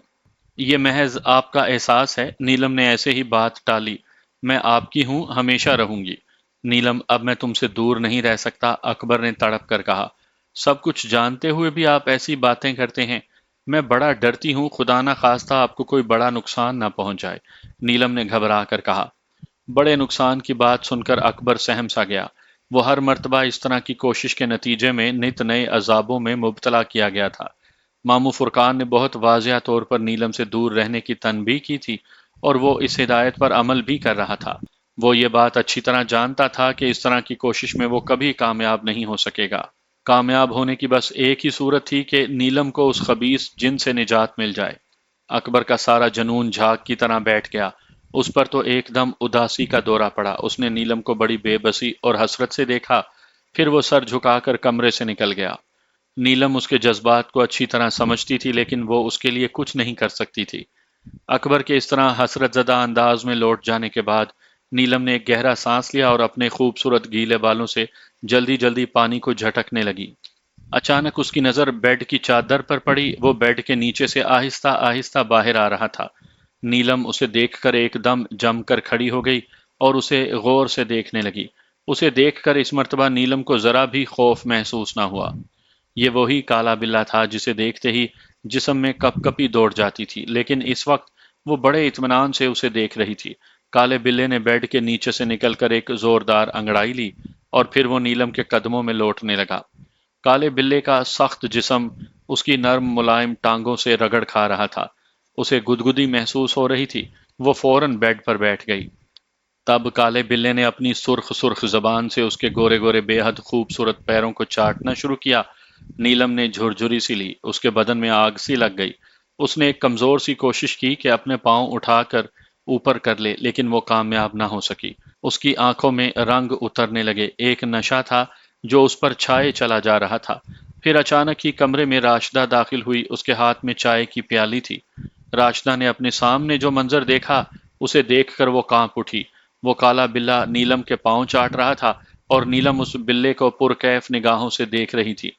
یہ محض آپ کا احساس ہے۔ نیلم نے ایسے ہی بات ٹالی۔ میں آپ کی ہوں، ہمیشہ رہوں گی۔ نیلم اب میں تم سے دور نہیں رہ سکتا، اکبر نے تڑپ کر کہا۔ سب کچھ جانتے ہوئے بھی آپ ایسی باتیں کرتے ہیں۔ میں بڑا ڈرتی ہوں، خدا نہ خواستہ آپ کو کوئی بڑا نقصان نہ پہنچ جائے، نیلم نے گھبرا کر کہا۔ بڑے نقصان کی بات سن کر اکبر سہم سا گیا۔ وہ ہر مرتبہ اس طرح کی کوشش کے نتیجے میں نت نئے عذابوں میں مبتلا کیا گیا تھا۔ ماموں فرقان نے بہت واضح طور پر نیلم سے دور رہنے کی تنبیہ کی تھی اور وہ اس ہدایت پر عمل بھی کر رہا تھا۔ وہ یہ بات اچھی طرح جانتا تھا کہ اس طرح کی کوشش میں وہ کبھی کامیاب نہیں ہو سکے گا۔ کامیاب ہونے کی بس ایک ہی صورت تھی کہ نیلم کو اس خبیث جن سے نجات مل جائے۔ اکبر کا سارا جنون جھاگ کی طرح بیٹھ گیا۔ اس پر تو ایک دم اداسی کا دورہ پڑا۔ اس نے نیلم کو بڑی بے بسی اور حسرت سے دیکھا، پھر وہ سر جھکا کر کمرے سے نکل گیا۔ نیلم اس کے جذبات کو اچھی طرح سمجھتی تھی، لیکن وہ اس کے لیے کچھ نہیں کر سکتی تھی۔ اکبر کے اس طرح حسرت زدہ انداز میں لوٹ جانے کے بعد نیلم نے ایک گہرا سانس لیا اور اپنے خوبصورت گیلے بالوں سے جلدی جلدی پانی کو جھٹکنے لگی۔ اچانک اس کی نظر بیڈ کی چادر پر پڑی۔ وہ بیڈ کے نیچے سے آہستہ آہستہ باہر آ رہا تھا۔ نیلم اسے دیکھ کر ایک دم جم کر کھڑی ہو گئی اور اسے غور سے دیکھنے لگی۔ اسے دیکھ کر اس مرتبہ نیلم کو ذرا بھی خوف محسوس نہ ہوا۔ یہ وہی کالا بلّا تھا جسے دیکھتے ہی جسم میں کپ کپی دوڑ جاتی تھی، لیکن اس وقت وہ بڑے اطمینان سے اسے دیکھ رہی تھی۔ کالے بلے نے بیڈ کے نیچے سے نکل کر ایک زوردار انگڑائی لی اور پھر وہ نیلم کے قدموں میں لوٹنے لگا۔ کالے بلے کا سخت جسم اس کی نرم ملائم ٹانگوں سے رگڑ کھا رہا تھا۔ اسے گدگدی محسوس ہو رہی تھی۔ وہ فوراً بیڈ پر بیٹھ گئی۔ تب کالے بلے نے اپنی سرخ سرخ زبان سے اس کے گورے گورے بے حد خوبصورت پیروں کو چاٹنا شروع کیا۔ نیلم نے جھرجھری سی لی، اس کے بدن میں آگ سی لگ گئی۔ اس نے ایک کمزور سی کوشش کی کہ اپنے پاؤں اٹھا کر اوپر کر لے، لیکن وہ کامیاب نہ ہو سکی۔ اس کی آنکھوں میں رنگ اترنے لگے، ایک نشہ تھا جو اس پر چھائے چلا جا رہا تھا۔ پھر اچانک ہی کمرے میں راشدہ داخل ہوئی، اس کے ہاتھ میں چائے کی پیالی تھی۔ راشدہ نے اپنے سامنے جو منظر دیکھا اسے دیکھ کر وہ کانپ اٹھی۔ وہ کالا بلّا نیلم کے پاؤں چاٹ رہا تھا اور نیلم اس بلے کو پرکیف نگاہوں سے دیکھ رہی تھی۔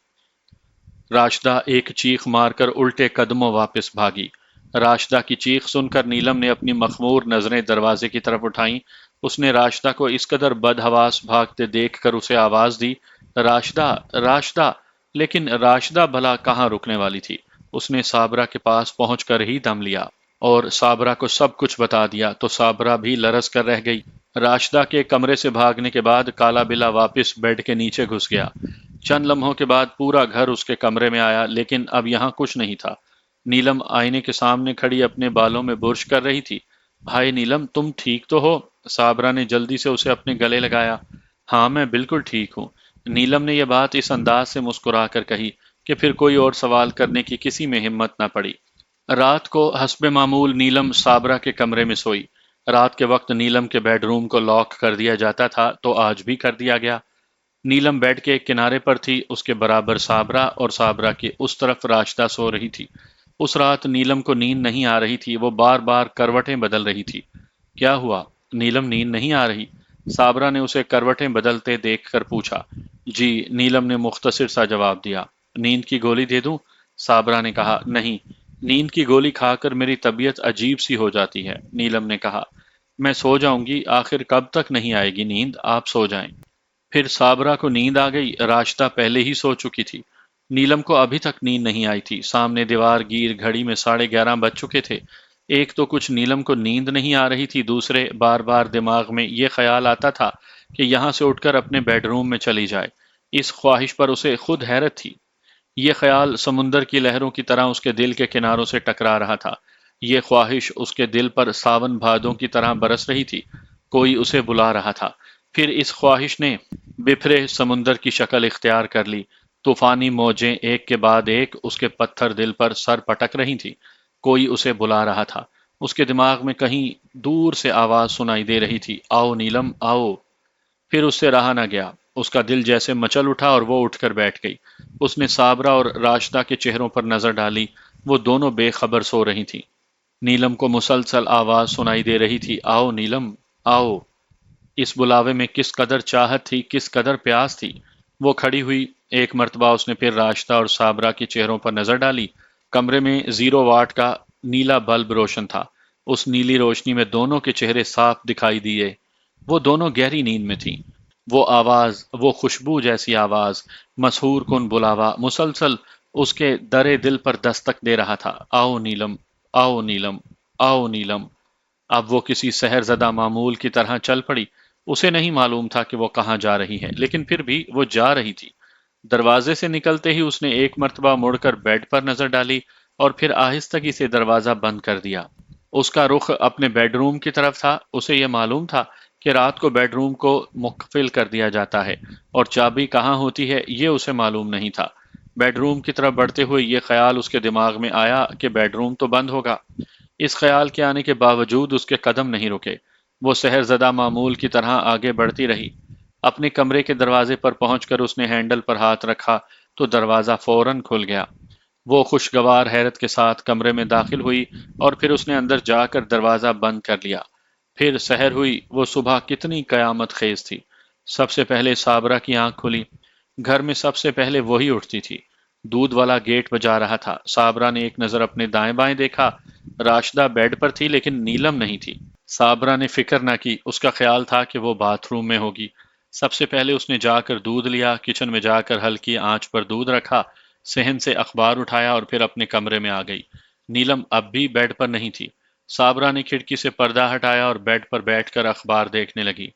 راشدہ ایک چیخ مار کر الٹے قدموں واپس بھاگی۔ راشدہ کی چیخ سن کر نیلم نے اپنی مخمور نظریں دروازے کی طرف اٹھائیں۔ اس نے راشدہ کو اس قدر بدحواس بھاگتے دیکھ کر اسے آواز دی، راشدہ، راشدہ! لیکن راشدہ بھلا کہاں رکنے والی تھی؟ اس نے صابرہ کے پاس پہنچ کر ہی دم لیا اور صابرہ کو سب کچھ بتا دیا تو صابرہ بھی لرز کر رہ گئی۔ راشدہ کے کمرے سے بھاگنے کے بعد کالا بلا واپس بیڈ کے نیچے گھس گیا۔ چند لمحوں کے بعد پورا گھر اس کے کمرے میں آیا، لیکن اب یہاں کچھ نہیں تھا۔ نیلم آئینے کے سامنے کھڑی اپنے بالوں میں برش کر رہی تھی۔ ہائے نیلم، تم ٹھیک تو ہو؟ صابرہ نے جلدی سے اسے اپنے گلے لگایا۔ ہاں میں بالکل ٹھیک ہوں۔ نیلم نے یہ بات اس انداز سے مسکرا کر کہی کہ پھر کوئی اور سوال کرنے کی کسی میں ہمت نہ پڑی۔ رات کو حسب معمول نیلم صابرہ کے کمرے میں سوئی۔ رات کے وقت نیلم کے بیڈ روم کو لاک کر دیا جاتا تھا تو آج بھی کر دیا گیا۔ نیلم بیڈ کے ایک کنارے پر تھی، اس کے برابر صابرہ اور صابرہ کے اس طرف راشدہ سو رہی تھی۔ اس رات نیلم کو نیند نہیں آ رہی تھی، وہ بار بار کروٹیں بدل رہی تھی۔ کیا ہوا؟ نیلم نیند نہیں آ رہی؟ صابرہ نے اسے کروٹیں بدلتے دیکھ کر پوچھا۔ جی، نیلم نے مختصر سا جواب دیا۔ نیند کی گولی دے دوں؟ صابرہ نے کہا۔ نہیں، نیند کی گولی کھا کر میری طبیعت عجیب سی ہو جاتی ہے، نیلم نے کہا۔ میں سو جاؤں گی، آخر کب تک نہیں آئے گی نیند؟ آپ سو جائیں۔ پھر صابرہ کو نیند آ گئی، راشدہ پہلے ہی سو چکی تھی۔ نیلم کو ابھی تک نیند نہیں آئی تھی۔ سامنے دیوار گیر گھڑی میں 11:30 بج چکے تھے۔ ایک تو کچھ نیلم کو نیند نہیں آ رہی تھی، دوسرے بار بار دماغ میں یہ خیال آتا تھا کہ یہاں سے اٹھ کر اپنے بیڈ روم میں چلی جائے۔ اس خواہش پر اسے خود حیرت تھی۔ یہ خیال سمندر کی لہروں کی طرح اس کے دل کے کناروں سے ٹکرا رہا تھا۔ یہ خواہش اس کے دل پر ساون بھادوں کی طرح برس رہی تھی۔ کوئی اسے بلا رہا تھا۔ پھر اس خواہش نے بپھرے سمندر کی شکل اختیار کر لی۔ طوفانی موجیں ایک کے بعد ایک اس کے پتھر دل پر سر پٹک رہی تھی۔ کوئی اسے بلا رہا تھا۔ اس کے دماغ میں کہیں دور سے آواز سنائی دے رہی تھی، آؤ نیلم آؤ۔ پھر اس سے رہا نہ گیا۔ اس کا دل جیسے مچل اٹھا اور وہ اٹھ کر بیٹھ گئی۔ اس نے صابرہ اور راشدہ کے چہروں پر نظر ڈالی، وہ دونوں بے خبر سو رہی تھیں۔ نیلم کو مسلسل آواز سنائی دے رہی تھی، آؤ نیلم آؤ۔ اس بلاوے میں کس قدر چاہت تھی، کس قدر پیاس تھی۔ وہ کھڑی ہوئی، ایک مرتبہ اس نے پھر راشدہ اور صابرہ کے چہروں پر نظر ڈالی۔ کمرے میں 0 واٹ کا نیلا بلب روشن تھا۔ اس نیلی روشنی میں دونوں کے چہرے صاف دکھائی دیے۔ وہ دونوں گہری نیند میں تھیں۔ وہ آواز، وہ خوشبو جیسی آواز، مسحور کن بلاوا مسلسل اس کے درے دل پر دستک دے رہا تھا، آؤ نیلم آؤ نیلم آؤ نیلم۔ اب وہ کسی سحر زدہ معمول کی طرح چل پڑی۔ اسے نہیں معلوم تھا کہ وہ کہاں جا رہی ہے، لیکن پھر بھی وہ جا رہی تھی۔ دروازے سے نکلتے ہی اس نے ایک مرتبہ مڑ کر بیڈ پر نظر ڈالی اور پھر آہستگی سے دروازہ بند کر دیا۔ اس کا رخ اپنے بیڈ روم کی طرف تھا۔ اسے یہ معلوم تھا کہ رات کو بیڈ روم کو مقفل کر دیا جاتا ہے اور چابی کہاں ہوتی ہے یہ اسے معلوم نہیں تھا۔ بیڈ روم کی طرف بڑھتے ہوئے یہ خیال اس کے دماغ میں آیا کہ بیڈ روم تو بند ہوگا۔ اس خیال کے آنے کے باوجود اس کے قدم نہیں رکے۔ وہ سحر زدہ معمول کی طرح آگے بڑھتی رہی۔ اپنے کمرے کے دروازے پر پہنچ کر اس نے ہینڈل پر ہاتھ رکھا تو دروازہ فوراً کھل گیا۔ وہ خوشگوار حیرت کے ساتھ کمرے میں داخل ہوئی اور پھر اس نے اندر جا کر دروازہ بند کر لیا۔ پھر سحر ہوئی۔ وہ صبح کتنی قیامت خیز تھی۔ سب سے پہلے صابرہ کی آنکھ کھلی۔ گھر میں سب سے پہلے وہی اٹھتی تھی۔ دودھ والا گیٹ بجا رہا تھا۔ صابرہ نے ایک نظر اپنے دائیں بائیں دیکھا۔ راشدہ بیڈ پر تھی لیکن نیلم نہیں تھی۔ صابرہ نے فکر نہ کی، اس کا خیال تھا کہ وہ باتھ روم میں ہوگی۔ سب سے پہلے اس نے جا کر دودھ لیا، کچن میں جا کر ہلکی آنچ پر دودھ رکھا، صحن سے اخبار اٹھایا اور پھر اپنے کمرے میں آ گئی۔ نیلم اب بھی بیڈ پر نہیں تھی۔ صابرہ نے کھڑکی سے پردہ ہٹایا اور بیڈ پر بیٹھ کر اخبار دیکھنے لگی۔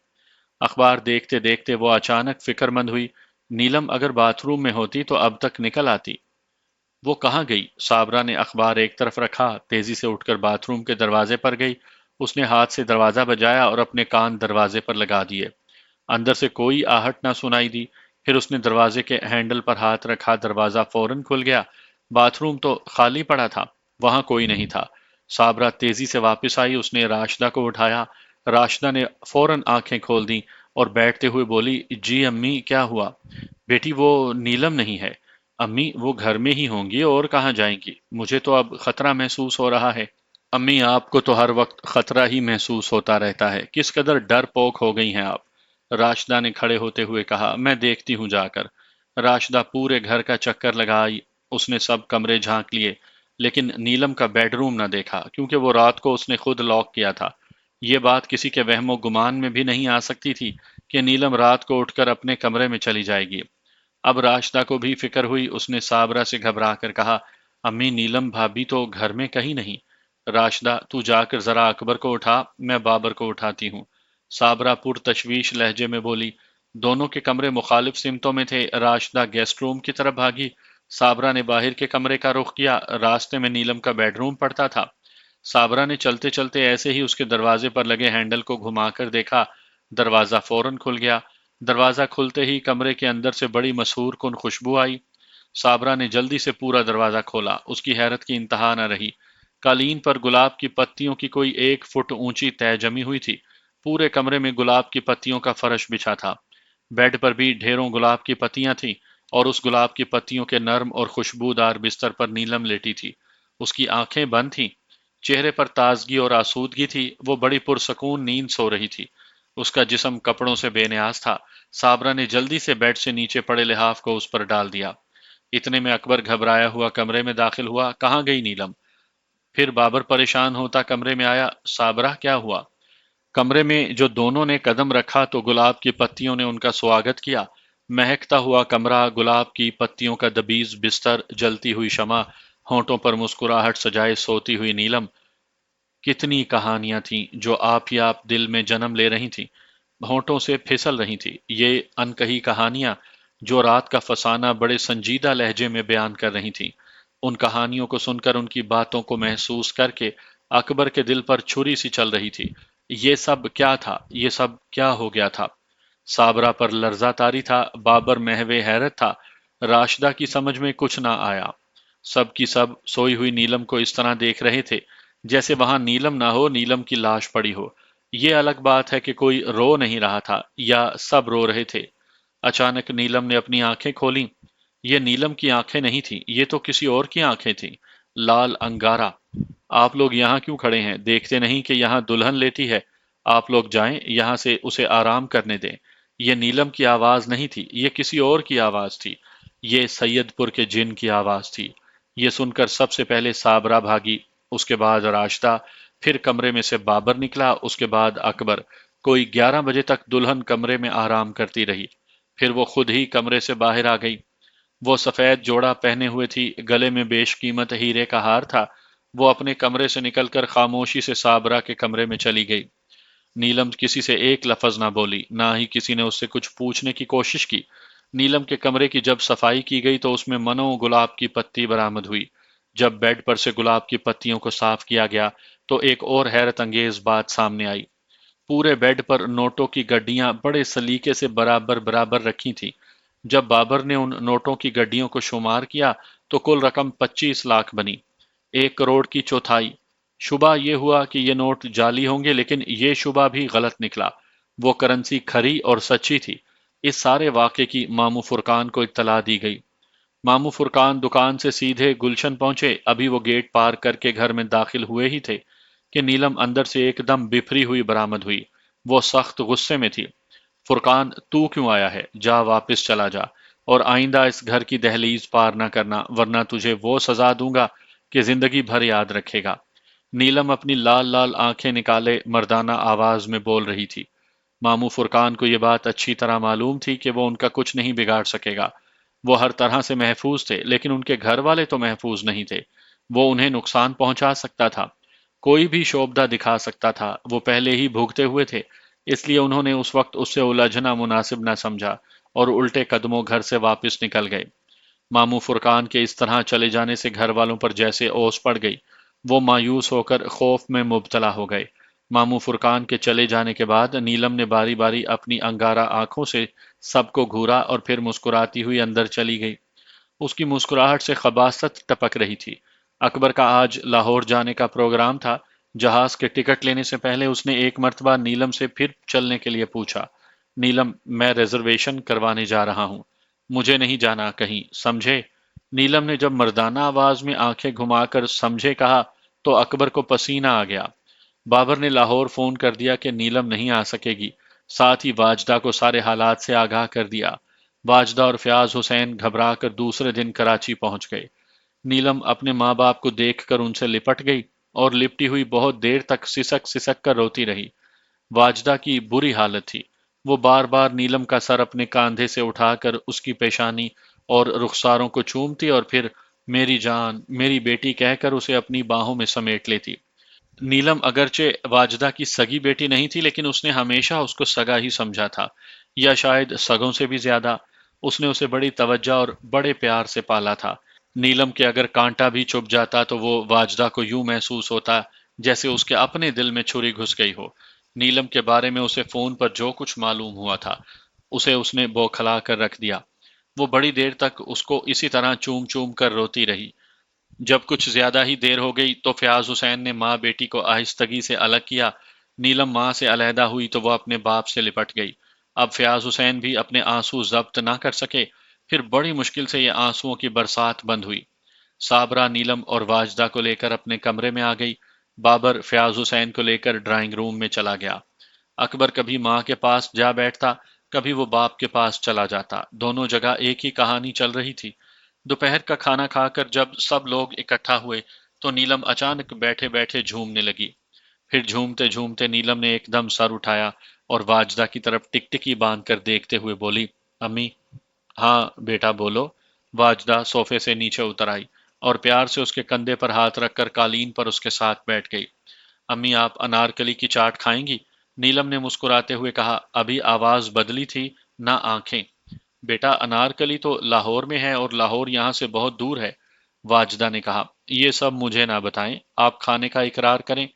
اخبار دیکھتے دیکھتے وہ اچانک فکر مند ہوئی، نیلم اگر باتھ روم میں ہوتی تو اب تک نکل آتی۔ وہ کہاں گئی؟ صابرہ نے اخبار ایک طرف رکھا، تیزی سے اٹھ کر باتھ روم کے دروازے پر گئی۔ اس نے ہاتھ سے دروازہ بجایا اور اپنے کان دروازے پر لگا دیے۔ اندر سے کوئی آہٹ نہ سنائی دی۔ پھر اس نے دروازے کے ہینڈل پر ہاتھ رکھا، دروازہ فوراً کھل گیا۔ باتھ روم تو خالی پڑا تھا، وہاں کوئی نہیں تھا۔ صابرہ تیزی سے واپس آئی، اس نے راشدہ کو اٹھایا۔ راشدہ نے فوراً آنکھیں کھول دیں اور بیٹھتے ہوئے بولی، جی امی کیا ہوا؟ بیٹی وہ نیلم نہیں ہے۔ امی وہ گھر میں ہی ہوں گی اور کہاں جائیں گی، مجھے تو اب خطرہ محسوس ہو رہا ہے۔ امی آپ کو تو ہر وقت خطرہ ہی محسوس ہوتا رہتا ہے، کس قدر ڈر پوک ہو گئی ہیں آپ، راشدہ نے کھڑے ہوتے ہوئے کہا۔ میں دیکھتی ہوں جا کر۔ راشدہ پورے گھر کا چکر لگائی، اس نے سب کمرے جھانک لیے، لیکن نیلم کا بیڈ روم نہ دیکھا، کیونکہ وہ رات کو اس نے خود لاک کیا تھا۔ یہ بات کسی کے وہم و گمان میں بھی نہیں آ سکتی تھی کہ نیلم رات کو اٹھ کر اپنے کمرے میں چلی جائے گی۔ اب راشدہ کو بھی فکر ہوئی، اس نے صابرہ سے گھبرا کر کہا، امی نیلم بھابی تو گھر میں کہیں نہیں۔ راشدہ تو جا کر ذرا اکبر کو اٹھا، میں بابر کو اٹھاتی ہوں۔ صابرہ پر تشویش لہجے میں بولی۔ دونوں کے کمرے مخالف سمتوں میں تھے۔ راشدہ گیسٹ روم کی طرف بھاگی، صابرہ نے باہر کے کمرے کا رخ کیا۔ راستے میں نیلم کا بیڈ روم پڑتا تھا۔ صابرہ نے چلتے چلتے ایسے ہی اس کے دروازے پر لگے ہینڈل کو گھما کر دیکھا، دروازہ فوراً کھل گیا۔ دروازہ کھلتے ہی کمرے کے اندر سے بڑی مسحور کن خوشبو آئی۔ صابرہ نے جلدی سے پورا دروازہ کھولا، اس کی حیرت کی انتہا نہ رہی۔ قالین پر گلاب کی پتیوں کی کوئی 1 فٹ اونچی تہ جمی ہوئی تھی۔ پورے کمرے میں گلاب کی پتیوں کا فرش بچھا تھا۔ بیڈ پر بھی ڈھیروں گلاب کی پتیاں تھیں، اور اس گلاب کی پتیوں کے نرم اور خوشبودار بستر پر نیلم لیٹی تھی۔ اس کی آنکھیں بند تھیں، چہرے پر تازگی اور آسودگی تھی، وہ بڑی پرسکون نیند سو رہی تھی۔ اس کا جسم کپڑوں سے بے نیاز تھا۔ صابرہ نے جلدی سے بیڈ سے نیچے پڑے لحاف کو اس پر ڈال دیا۔ اتنے میں اکبر گھبرایا ہوا کمرے میں داخل ہوا۔ کہاں گئی نیلم؟ پھر بابر پریشان ہوتا کمرے میں آیا۔ صابرہ کیا ہوا؟ کمرے میں جو دونوں نے قدم رکھا تو گلاب کی پتیوں نے ان کا سواگت کیا۔ مہکتا ہوا کمرہ، گلاب کی پتیوں کا دبیز بستر، جلتی ہوئی شمع، ہونٹوں پر مسکراہٹ سجائے سوتی ہوئی نیلم۔ کتنی کہانیاں تھیں جو آپ ہی آپ دل میں جنم لے رہی تھیں، ہونٹوں سے پھسل رہی تھی۔ یہ انکہی کہانیاں جو رات کا فسانہ بڑے سنجیدہ لہجے میں بیان کر رہی تھیں۔ ان کہانیوں کو سن کر، ان کی باتوں کو محسوس کر کے اکبر کے دل پر چھری سی چل رہی تھی۔ یہ سب کیا تھا؟ یہ سب کیا ہو گیا تھا؟ صابرہ پر لرزہ طاری تھا، بابر محو حیرت تھا، راشدہ کی سمجھ میں کچھ نہ آیا۔ سب کی سب سوئی ہوئی نیلم کو اس طرح دیکھ رہے تھے جیسے وہاں نیلم نہ ہو، نیلم کی لاش پڑی ہو۔ یہ الگ بات ہے کہ کوئی رو نہیں رہا تھا یا سب رو رہے تھے۔ اچانک نیلم نے اپنی آنکھیں کھولیں۔ یہ نیلم کی آنکھیں نہیں تھیں، یہ تو کسی اور کی آنکھیں تھیں، لال انگارہ۔ آپ لوگ یہاں کیوں کھڑے ہیں؟ دیکھتے نہیں کہ یہاں دلہن لیٹی ہے؟ آپ لوگ جائیں یہاں سے، اسے آرام کرنے دیں۔ یہ نیلم کی آواز نہیں تھی، یہ کسی اور کی آواز تھی، یہ سید پور کے جن کی آواز تھی۔ یہ سن کر سب سے پہلے صابرہ بھاگی، اس کے بعد راشدہ، پھر کمرے میں سے بابر نکلا، اس کے بعد اکبر۔ کوئی 11 بجے تک دلہن کمرے میں آرام کرتی رہی، پھر وہ خود ہی کمرے سے باہر آ گئی۔ وہ سفید جوڑا پہنے ہوئے تھی، گلے میں بیش قیمت ہیرے کا ہار تھا۔ وہ اپنے کمرے سے نکل کر خاموشی سے صابرہ کے کمرے میں چلی گئی۔ نیلم کسی سے ایک لفظ نہ بولی، نہ ہی کسی نے اس سے کچھ پوچھنے کی کوشش کی۔ نیلم کے کمرے کی جب صفائی کی گئی تو اس میں منو گلاب کی پتی برآمد ہوئی۔ جب بیڈ پر سے گلاب کی پتیوں کو صاف کیا گیا تو ایک اور حیرت انگیز بات سامنے آئی۔ پورے بیڈ پر نوٹوں کی گڈیاں بڑے سلیقے سے برابر برابر رکھی تھیں۔ جب بابر نے ان نوٹوں کی گڈیوں کو شمار کیا تو کل رقم 25 لاکھ بنی، 1 کروڑ کی چوتھائی۔ شبہ یہ ہوا کہ یہ نوٹ جعلی ہوں گے، لیکن یہ شبہ بھی غلط نکلا، وہ کرنسی کھری اور سچی تھی۔ اس سارے واقعے کی ماموں فرقان کو اطلاع دی گئی۔ ماموں فرقان دکان سے سیدھے گلشن پہنچے۔ ابھی وہ گیٹ پار کر کے گھر میں داخل ہوئے ہی تھے کہ نیلم اندر سے ایک دم بفری ہوئی برآمد ہوئی۔ وہ سخت غصے میں تھی۔ فرقان، تو کیوں آیا ہے؟ جا واپس چلا جا، اور آئندہ اس گھر کی دہلیز پار نہ کرنا، ورنہ تجھے وہ سزا دوں گا کہ زندگی بھر یاد رکھے گا۔ نیلم اپنی لال لال آنکھیں نکالے مردانہ آواز میں بول رہی تھی۔ ماموں فرقان کو یہ بات اچھی طرح معلوم تھی کہ وہ ان کا کچھ نہیں بگاڑ سکے گا۔ وہ ہر طرح سے محفوظ تھے، لیکن ان کے گھر والے تو محفوظ نہیں تھے۔ وہ انہیں نقصان پہنچا سکتا تھا، کوئی بھی شوبدہ دکھا سکتا تھا۔ وہ پہلے ہی بھگتے ہوئے تھے، اس لیے انہوں نے اس وقت اس سے الجھنا مناسب نہ سمجھا اور الٹے قدموں گھر سے واپس نکل گئے۔ ماموں فرقان کے اس طرح چلے جانے سے گھر والوں پر جیسے اوس پڑ گئی۔ وہ مایوس ہو کر خوف میں مبتلا ہو گئے۔ ماموں فرقان کے چلے جانے کے بعد نیلم نے باری باری اپنی انگارہ آنکھوں سے سب کو گھورا اور پھر مسکراتی ہوئی اندر چلی گئی۔ اس کی مسکراہٹ سے خباثت ٹپک رہی تھی۔ اکبر کا آج لاہور جانے کا پروگرام تھا۔ جہاز کے ٹکٹ لینے سے پہلے اس نے ایک مرتبہ نیلم سے پھر چلنے کے لیے پوچھا۔ نیلم، میں ریزرویشن کروانے جا رہا ہوں، مجھے نہیں جانا کہیں، سمجھے؟ نیلم نے جب مردانہ آواز میں آنکھیں گھما کر سمجھے کہا تو اکبر کو پسینہ آ گیا۔ بابر نے لاہور فون کر دیا کہ نیلم نہیں آ سکے گی، ساتھ ہی واجدہ کو سارے حالات سے آگاہ کر دیا۔ واجدہ اور فیاض حسین گھبرا کر دوسرے دن کراچی پہنچ گئے۔ نیلم اپنے ماں باپ کو دیکھ کر ان سے لپٹ گئی اور لپٹی ہوئی بہت دیر تک سسک سسک کر روتی رہی۔ واجدہ کی بری حالت تھی، وہ بار بار نیلم کا سر اپنے کاندھے سے اٹھا کر اس کی پیشانی اور رخساروں کو چومتی اور پھر میری جان میری بیٹی کہہ کر اسے اپنی باہوں میں سمیٹ لیتی۔ نیلم اگرچہ واجدہ کی سگی بیٹی نہیں تھی لیکن اس نے ہمیشہ اس کو سگا ہی سمجھا تھا، یا شاید سگوں سے بھی زیادہ۔ اس نے اسے بڑی توجہ اور بڑے پیار سے پالا تھا۔ نیلم کے اگر کانٹا بھی چبھ جاتا تو وہ واجدہ کو یوں محسوس ہوتا جیسے اس کے اپنے دل میں چھری گھس گئی ہو۔ نیلم کے بارے میں اسے فون پر جو کچھ معلوم ہوا تھا اسے اس نے بوکھلا کر رکھ دیا۔ وہ بڑی دیر تک اس کو اسی طرح چوم چوم کر روتی رہی۔ جب کچھ زیادہ ہی دیر ہو گئی تو فیاض حسین نے ماں بیٹی کو آہستگی سے الگ کیا۔ نیلم ماں سے علیحدہ ہوئی تو وہ اپنے باپ سے لپٹ گئی۔ اب فیاض حسین بھی اپنے آنسو ضبط نہ کر سکے، پھر بڑی مشکل سے یہ آنسوؤں کی برسات بند ہوئی۔ صابرہ نیلم اور واجدہ کو لے کر اپنے کمرے میں آ گئی۔ بابر فیاض حسین کو لے کر ڈرائنگ روم میں چلا گیا۔ اکبر کبھی ماں کے پاس جا بیٹھتا، کبھی وہ باپ کے پاس چلا جاتا، دونوں جگہ ایک ہی کہانی چل رہی تھی۔ دوپہر کا کھانا کھا کر جب سب لوگ اکٹھا ہوئے تو نیلم اچانک بیٹھے بیٹھے جھومنے لگی۔ پھر جھومتے جھومتے نیلم نے ایک دم سر اٹھایا اور واجدہ کی طرف ٹکٹکی باندھ کر دیکھتے ہوئے بولی، امی۔ ہاں بیٹا بولو۔ واجدہ صوفے سے نیچے اتر آئی اور پیار سے اس کے کندھے پر ہاتھ رکھ کر قالین پر اس کے ساتھ بیٹھ گئی۔ امی آپ انارکلی کی چاٹ کھائیں گی؟ نیلم نے مسکراتے ہوئے کہا۔ ابھی آواز بدلی تھی نہ آنکھیں۔ بیٹا انارکلی تو لاہور میں ہے اور لاہور یہاں سے بہت دور ہے، واجدہ نے کہا۔ یہ سب مجھے نہ بتائیں، آپ کھانے کا اقرار کریں۔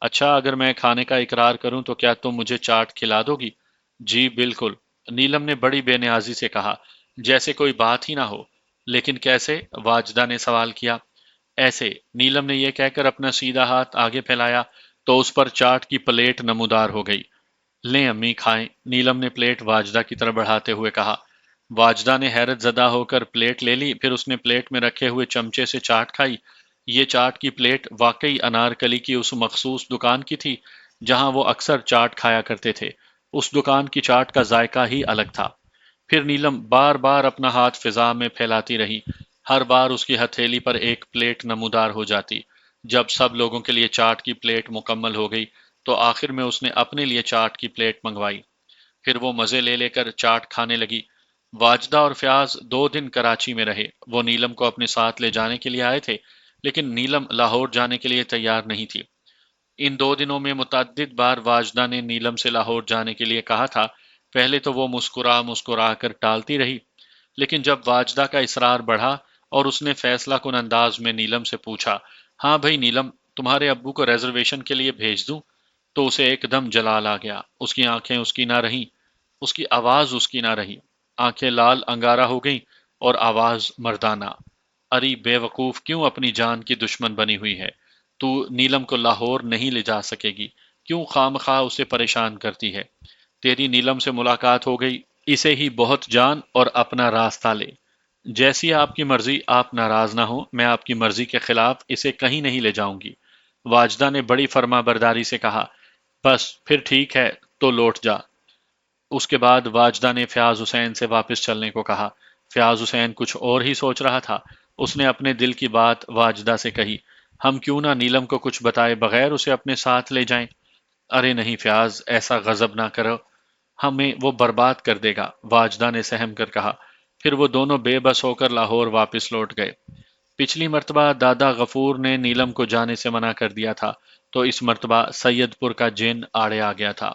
اچھا اگر میں کھانے کا اقرار کروں تو کیا تم مجھے چاٹ کھلا دو گی؟ جی بالکل، نیلم نے بڑی بے نیازی سے کہا، جیسے کوئی بات ہی نہ ہو۔ لیکن کیسے؟ واجدہ نے سوال کیا۔ ایسے، نیلم نے یہ کہہ کر اپنا سیدھا ہاتھ آگے پھیلایا تو اس پر چاٹ کی پلیٹ نمودار ہو گئی۔ لیں امی کھائیں، نیلم نے پلیٹ واجدہ کی طرف بڑھاتے ہوئے کہا۔ واجدہ نے حیرت زدہ ہو کر پلیٹ لے لی، پھر اس نے پلیٹ میں رکھے ہوئے چمچے سے چاٹ کھائی۔ یہ چاٹ کی پلیٹ واقعی انارکلی کی اس مخصوص دکان کی تھی جہاں وہ اکثر چاٹ کھایا کرتے تھے۔ اس دکان کی چاٹ کا ذائقہ ہی الگ تھا۔ پھر نیلم بار بار اپنا ہاتھ فضا میں پھیلاتی رہی۔ ہر بار اس کی ہتھیلی پر ایک پلیٹ نمودار ہو جاتی۔ جب سب لوگوں کے لیے چاٹ کی پلیٹ مکمل ہو گئی تو آخر میں اس نے اپنے لیے چاٹ کی پلیٹ منگوائی۔ پھر وہ مزے لے لے کر چاٹ کھانے لگی۔ واجدہ اور فیاض 2 دن کراچی میں رہے۔ وہ نیلم کو اپنے ساتھ لے جانے کے لیے آئے تھے لیکن نیلم لاہور جانے کے لیے تیار نہیں تھی۔ ان 2 دنوں میں متعدد بار واجدہ نے نیلم سے لاہور جانے کے لیے کہا تھا۔ پہلے تو وہ مسکرا مسکرا کر ٹالتی رہی، لیکن جب واجدہ کا اصرار بڑھا اور اس نے فیصلہ کن انداز میں نیلم سے پوچھا، ہاں بھائی نیلم، تمہارے ابو کو ریزرویشن کے لیے بھیج دوں؟ تو اسے ایک دم جلال آ گیا۔ اس کی آنکھیں اس کی نہ رہیں، اس کی آواز اس کی نہ رہی۔ آنکھیں لال انگارہ ہو گئیں اور آواز مردانہ۔ اری بے وقوف، کیوں اپنی جان کی دشمن بنی ہوئی ہے؟ تو نیلم کو لاہور نہیں لے جا سکے گی، کیوں خام خواہ اسے پریشان کرتی ہے؟ تیری نیلم سے ملاقات ہو گئی، اسے ہی بہت جان اور اپنا راستہ لے۔ جیسی آپ کی مرضی، آپ ناراض نہ ہو، میں آپ کی مرضی کے خلاف اسے کہیں نہیں لے جاؤں گی، واجدہ نے بڑی فرما برداری سے کہا۔ بس پھر ٹھیک ہے تو لوٹ جا۔ اس کے بعد واجدہ نے فیاض حسین سے واپس چلنے کو کہا۔ فیاض حسین کچھ اور ہی سوچ رہا تھا۔ اس نے اپنے دل کی بات واجدہ سے کہی، ہم کیوں نہ نیلم کو کچھ بتائے بغیر اسے اپنے ساتھ لے جائیں؟ ارے نہیں فیاض، ایسا غضب نہ کرو، ہمیں وہ برباد کر دے گا، واجدہ نے سہم کر کہا۔ پھر وہ دونوں بے بس ہو کر لاہور واپس لوٹ گئے۔ پچھلی مرتبہ دادا غفور نے نیلم کو جانے سے منع کر دیا تھا تو اس مرتبہ سید پور کا جن آڑے آ گیا تھا۔